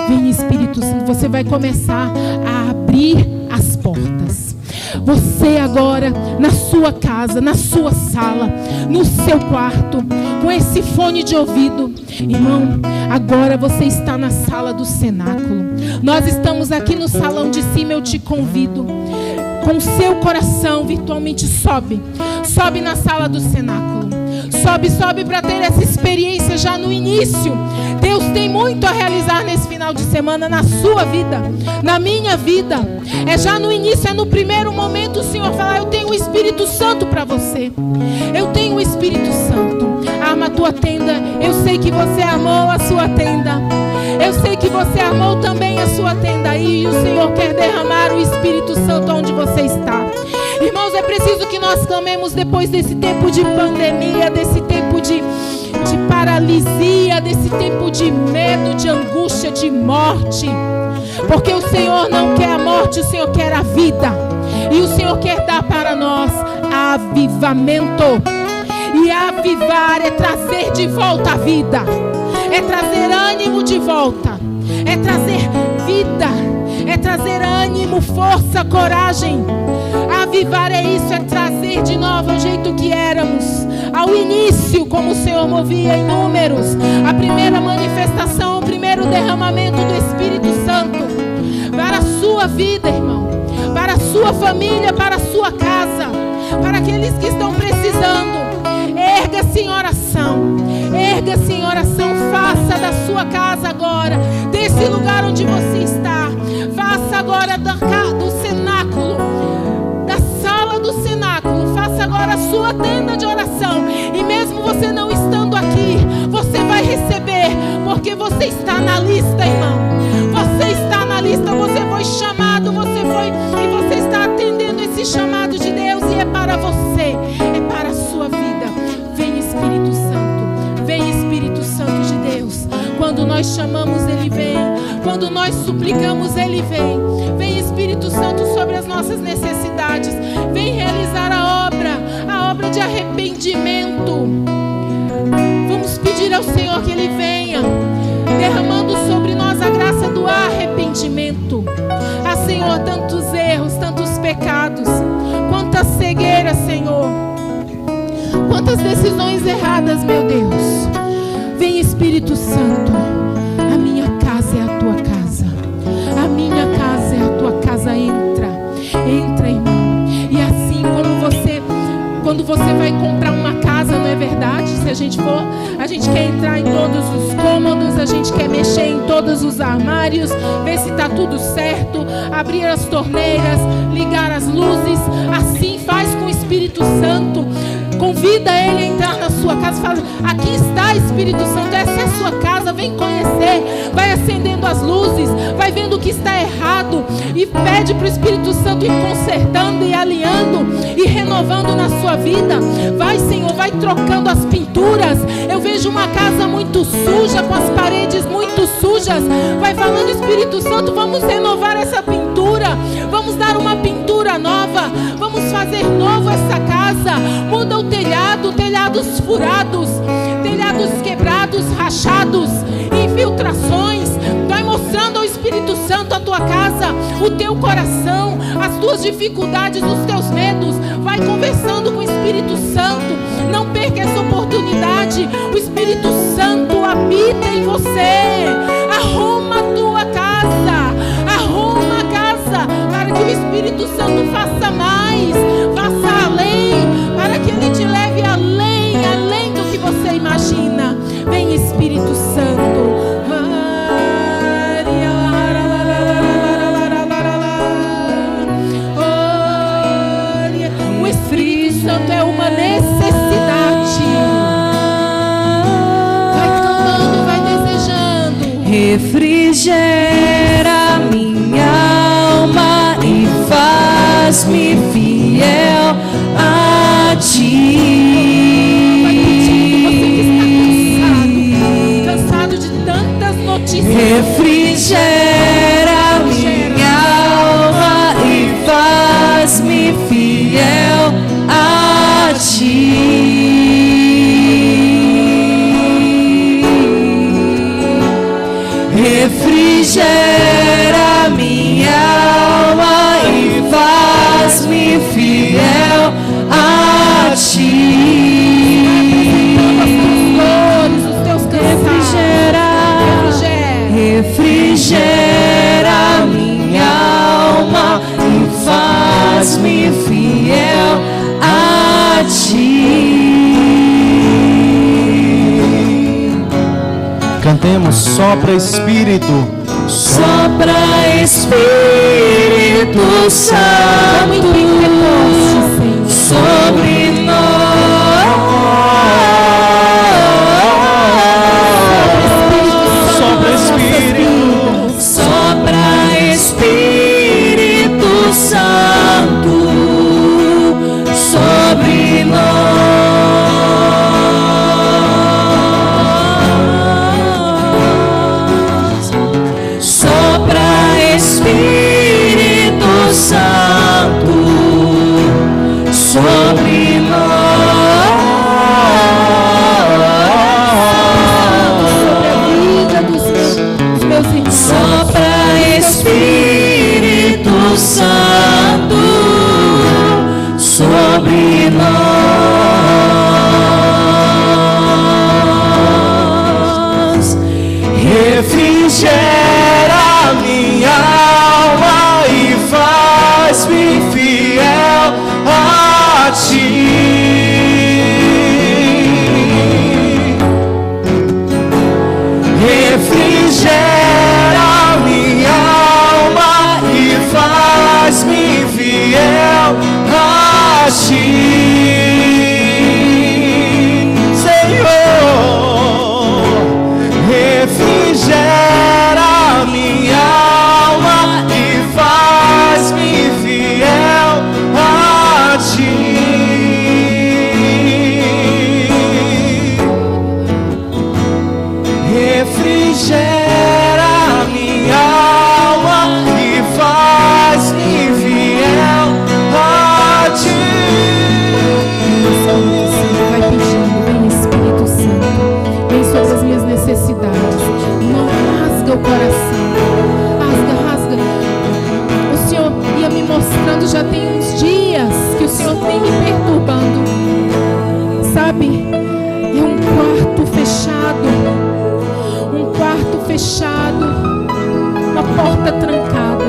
Vem, Espírito Santo. você vai começar a abrir as portas. Você agora, na sua casa, na sua sala, no seu quarto, com esse fone de ouvido, irmão, agora você está na sala do cenáculo. Nós estamos aqui no salão de cima. Eu te convido, com seu coração, virtualmente sobe na sala do cenáculo. Sobe para ter essa experiência já no início. Deus tem muito a realizar nesse final de semana na sua vida, na minha vida. É já no início, é no primeiro momento o Senhor falar: eu tenho o Espírito Santo para você. Eu tenho o Espírito Santo. Arma a tua tenda. Eu sei que você armou a sua tenda. Eu sei que você armou também a sua tenda aí. E o Senhor quer derramar o Espírito Santo onde você está. Irmãos, é preciso que nós clamemos depois desse tempo de pandemia, desse tempo de paralisia, desse tempo de medo, de angústia, de morte. Porque o Senhor não quer a morte, o Senhor quer a vida. E o Senhor quer dar para nós avivamento. E avivar é trazer de volta a vida. É trazer ânimo de volta. É trazer vida. É trazer ânimo, força, coragem. Avivar é isso, é trazer de novo ao jeito que éramos. Ao início, como o Senhor movia em números. A primeira manifestação, o primeiro derramamento do Espírito Santo. Para a sua vida, irmão. Para a sua família, para a sua casa. Para aqueles que estão precisando. Erga-se em oração. Erga-se em oração. Faça da sua casa agora, desse lugar onde você está. Faça agora do cenáculo, da sala do cenáculo. Faça agora a sua tenda de oração. E mesmo você não estando aqui, você vai receber, porque você está na lista, irmão. Você está na lista, você foi chamado, e você está atendendo esse chamado de Deus. E é para você, é para a sua vida. Vem Espírito Santo, vem Espírito Santo de Deus. Quando nós chamamos, Ele vem. Quando nós suplicamos, Ele vem. Vem Espírito Santo sobre as nossas necessidades. Vem realizar a obra de arrependimento. Vamos pedir ao Senhor que Ele venha, derramando sobre nós a graça do arrependimento. Ah, Senhor, tantos erros, tantos pecados, quanta cegueira, Senhor, quantas decisões erradas, meu Deus. Vem Espírito Santo. A minha casa é a tua casa. A minha casa é a tua casa. Entra, irmão. E assim quando você vai comprar uma casa, não é verdade? Se a gente quer entrar em todos os cômodos, a gente quer mexer em todos os armários, ver se está tudo certo, abrir as torneiras, ligar as luzes. Assim faz com o Espírito Santo. Convida Ele a entrar na sua casa. Fala: aqui está Espírito Santo, essa é a sua casa, vem conhecer. Vai acendendo as luzes, vai vendo o que está errado e pede para o Espírito Santo ir consertando e alinhando e renovando na sua vida. Vai, Senhor, vai trocando as pinturas. Eu vejo uma casa muito suja, com as paredes muito sujas. Vai falando: Espírito Santo, vamos renovar essa pintura, vamos dar uma pintura nova, vamos fazer novo essa casa. Muda o telhado, telhados furados, telhados quebrados, rachados, infiltrações. Vai mostrando ao Espírito Santo a tua casa, o teu coração, as tuas dificuldades, os teus medos. Vai conversando com o Espírito Santo. Não perca essa oportunidade. O Espírito Santo habita em você. Arruma a tua casa, arruma a casa, para que o Espírito Santo faça mais, faça além, para que Ele te leve além do que você imagina. Vem Espírito Santo. O Espírito Santo é uma necessidade. Vai clamando, vai desejando. Refrigera minha alma e faz-me fiel a ti. Vai pedindo, você que está cansado de tantas notícias. Refrigera minha alma e faz-me fiel a ti. Refrigera Cantemos, sopra Espírito. Sopra Espírito Santo sobre nós. Sopra Espírito. Sopra Espírito Santo sobre nós. Sopra Espírito Santo sobre nós. Sopra Espírito Santo sobre nós. Refrigera minha alma e faz-me fiel a ti. Refrigera minha alma e faz-me fiel a ti, Senhor. Refrigera minha alma e faz-me fiel a ti. Refrigera minha alma e faz-me fiel a ti. Vai pedindo, vem Espírito Santo, vem sobre as minhas necessidades. Não rasga o coração, rasga. O Senhor ia me mostrando, já tem uns dias que o Senhor vem me perturbando, sabe? É um quarto fechado, uma porta trancada,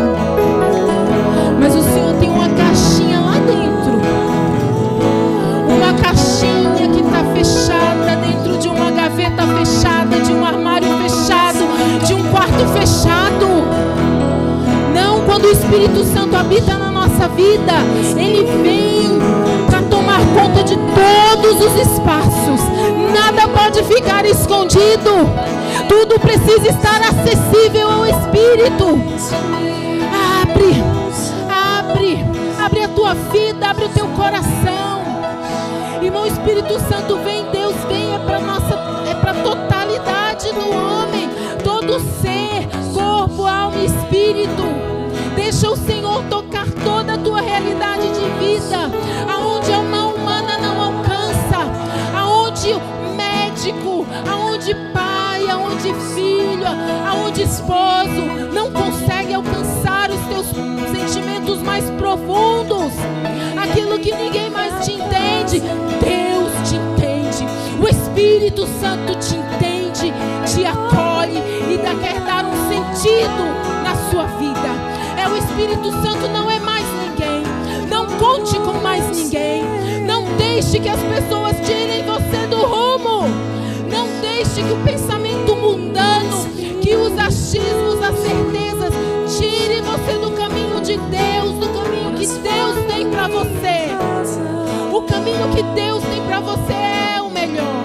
mas o Senhor tem uma caixinha lá dentro, uma caixinha que está fechada dentro de uma gaveta fechada, de um armário fechado, de um quarto fechado. Não, quando o Espírito Santo habita na nossa vida, Ele vem para tomar conta de todos os espaços. Nada pode ficar escondido. Tudo precisa estar acessível ao Espírito. Abre a tua vida, abre o teu coração. Irmão, o Espírito Santo vem, Deus vem, é para a totalidade do homem, todo ser, corpo, alma e espírito. Deixa o Senhor tocar toda a tua realidade de vida, aonde a mão humana não alcança, aonde médico, aonde pai, aonde filho, aonde esposo não consegue alcançar os teus sentimentos mais profundos, aquilo que ninguém mais te entende. Deus te entende, o Espírito Santo te entende, te acolhe e quer dar um sentido na sua vida. É o Espírito Santo, não é mais ninguém. Não conte com mais ninguém. Não deixe que as pessoas tirem você do rumo. Não deixe que o pensamento mundano, que os achismos, as certezas, tire você do caminho de Deus, do caminho que Deus tem para você. O caminho que Deus tem para você é o melhor.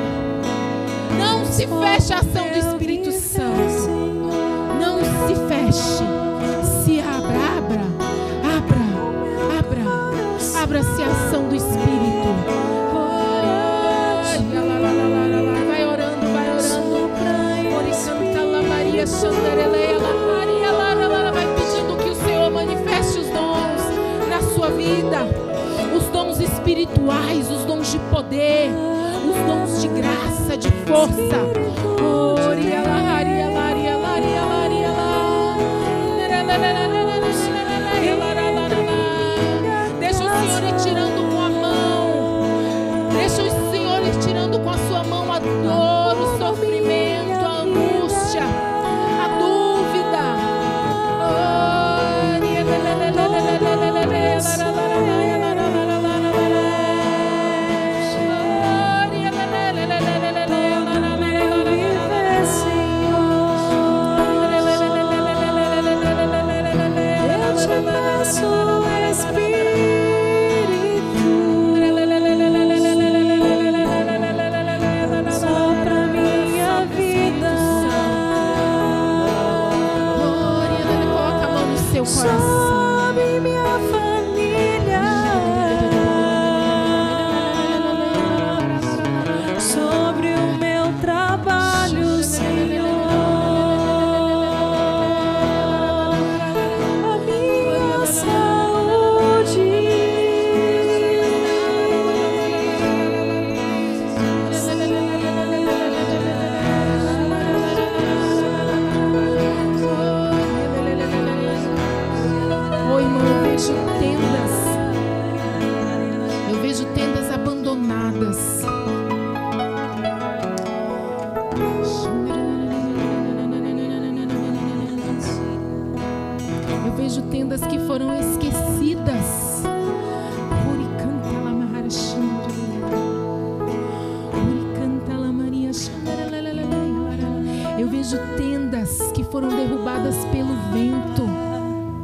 Não se feche à ação do Espírito Santo. Não se feche. Se abra-se a ação do Espírito. Vai orando. Vai pedindo que o Senhor manifeste os dons na sua vida. Os dons espirituais, os dons de poder, os dons de graça, de força. Deixa o Senhor ir tirando com a mão. Deixa o Senhor ir tirando com a sua mão a dor, o sofrimento, a angústia, a dúvida. foram derrubadas pelo vento,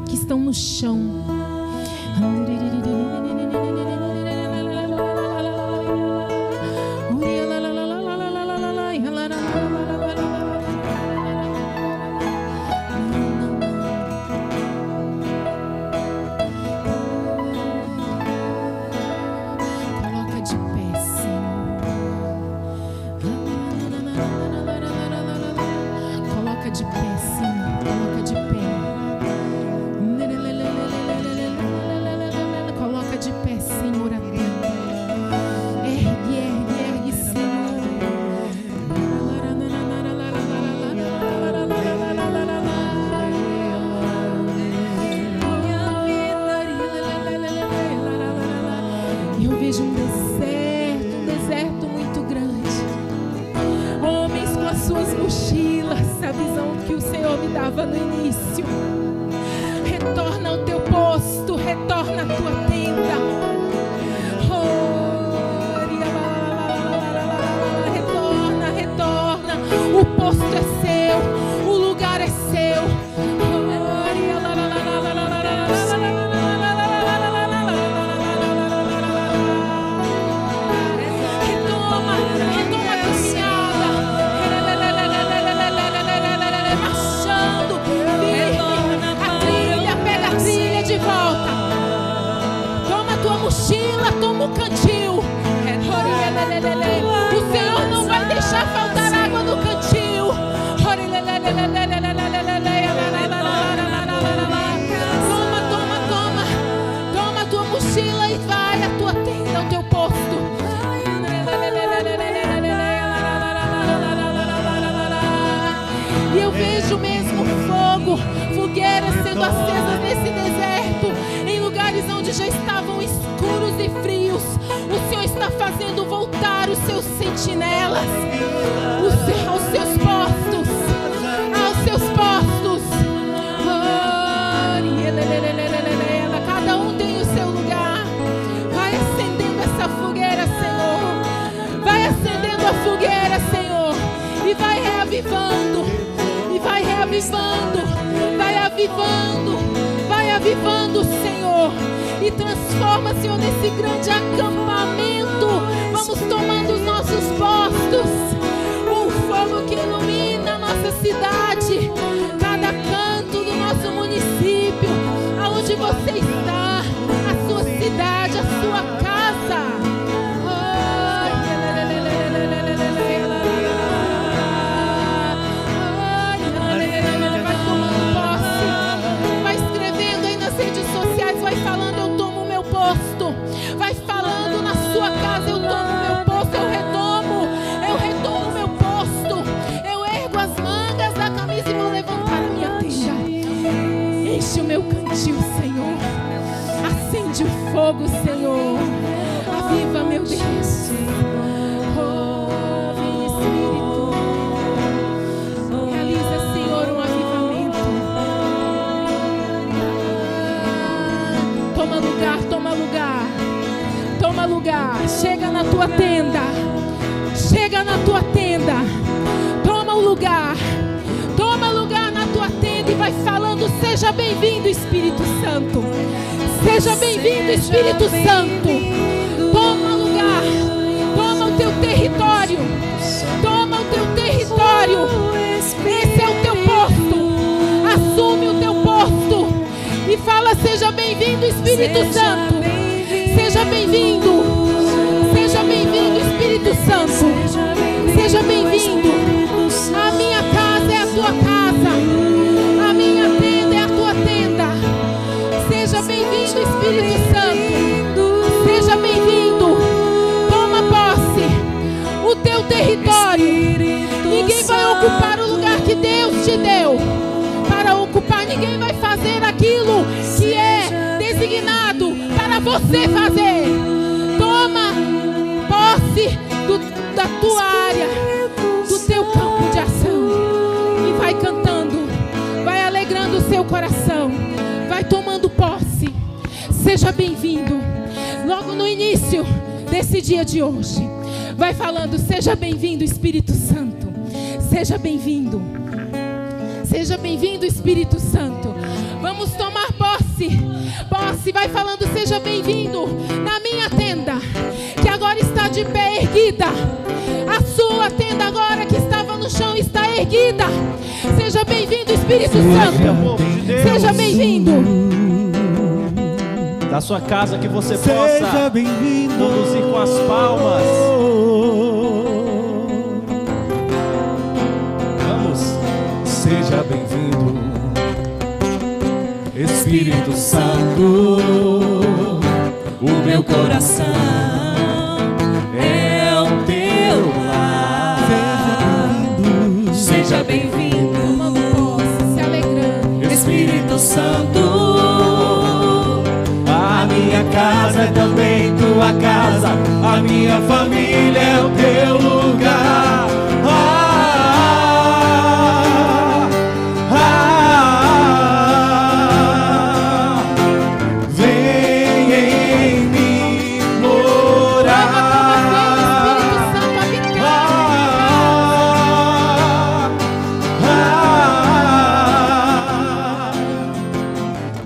que estão no chão. No início, retorna ao teu posto, retorna à tua tenda. Retorna. O posto é seu, o lugar é seu. Retoma a caminhada. Mochila, toma o cantil. O Senhor não vai deixar faltar água no cantil. Toma a tua mochila e vai à tua tenda, ao teu posto. E eu vejo mesmo fogo, fogueiras sendo acesas nesse deserto, em lugares onde já estavam escuros e frios. O Senhor está fazendo voltar os seus sentinelas aos seus postos, cada um tem o seu lugar. Vai acendendo essa fogueira, Senhor. Vai acendendo a fogueira, Senhor, e vai reavivando, vai avivando, Senhor, e transforma, Senhor, nesse grande acampamento. Vamos tomando os nossos postos, um fogo que ilumina a nossa cidade, cada canto do nosso município, aonde você está, a sua cidade, a sua casa. Vai falando na sua casa: eu tomo meu posto, eu retomo meu posto. Eu ergo as mangas da camisa e vou levantar a minha tenda. Enche o meu cantil, Senhor. Acende o fogo, Senhor. Aviva, meu Deus. Oh, vem, Espírito. Realiza, Senhor, um avivamento. Toma lugar, toma lugar. Toma lugar, chega na tua tenda, toma um lugar, na tua tenda e vai falando: seja bem-vindo, Espírito Santo, seja bem-vindo, Espírito Santo. Toma lugar, toma o teu território, esse é o teu posto, assume o teu posto e fala: seja bem-vindo, Espírito Santo. Seja bem-vindo, Espírito Santo. Seja bem-vindo. A minha casa é a tua casa, a minha tenda é a tua tenda. Seja bem-vindo, Espírito Santo. Seja bem-vindo. Toma posse, o teu território. Ninguém vai ocupar o lugar que Deus te deu para ocupar. Ninguém vai fazer aquilo que é designado para você fazer. Toma posse da tua área, do teu campo de ação, e vai cantando, vai alegrando o seu coração, vai tomando posse. Seja bem-vindo. Logo no início desse dia de hoje, vai falando: seja bem-vindo, Espírito Santo. Seja bem-vindo. Seja bem-vindo, Espírito Santo. Vamos tomar posse. Posse, vai falando, seja bem-vindo na minha tenda, que agora está de pé erguida. A sua tenda agora que estava no chão está erguida. Seja bem-vindo, Espírito Santo. Seja bem-vindo. Da sua casa, que você Seja possa bem-vindo. conduzir com as palmas. Vamos. Seja bem-vindo, Espírito Santo. O meu coração é o teu lar. Seja bem-vindo, Se alegrando. Espírito Santo. A minha casa é também tua casa, a minha família é o teu lugar.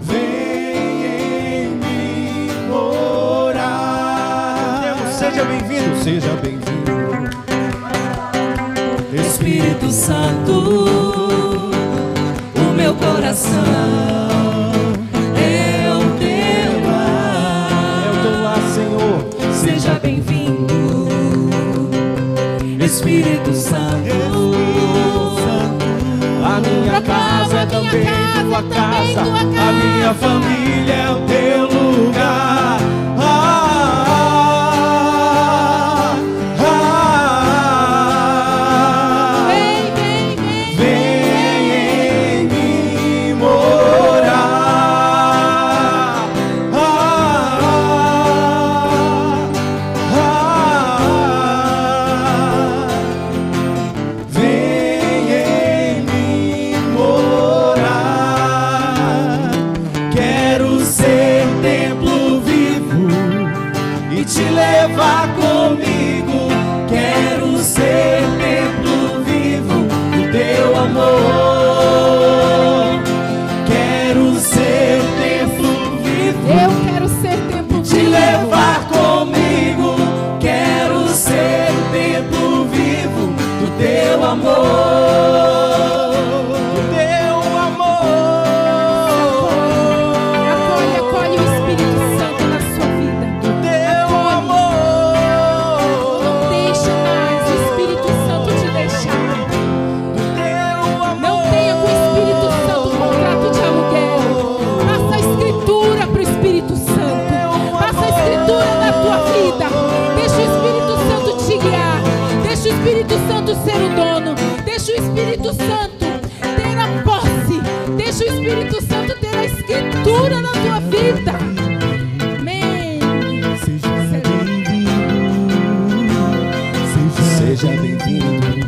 Vem em mim morar. Seja bem-vindo, seja bem-vindo, Espírito Santo. O meu coração é o teu lar. é o teu lar, Senhor. Seja bem-vindo, Espírito Santo. A minha casa é também tua casa, a minha família é o teu lugar. Vem em mim morar. Vem em mim morar. Quero ser templo vivo e te levar comigo. Quero ser templo vivo do teu amor. Quero ser templo vivo, Eu quero ser templo te vivo. levar comigo. Quero ser templo vivo do teu amor. Do teu amor. Acolhe o Espírito Santo na sua vida. Do teu amor. Não deixe mais o Espírito Santo te deixar. Do teu amor. Não tenha com o Espírito Santo um contrato de aluguel. Passa a escritura para o Espírito Santo. Passa a escritura na tua vida. Deixa o Espírito Santo te guiar. Deixa o Espírito Santo ser o dono. Deixa o Espírito Santo ter a posse. Deixa o Espírito Santo ter a escritura na tua vida. Amém. Seja bem-vindo,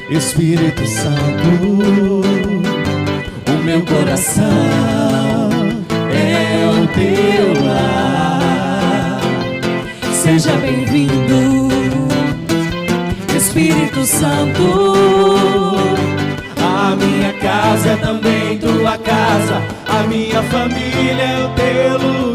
Espírito Santo. O meu coração é o teu lar. Seja bem-vindo, Espírito Santo. A minha casa é também tua casa, a minha família é o teu lugar.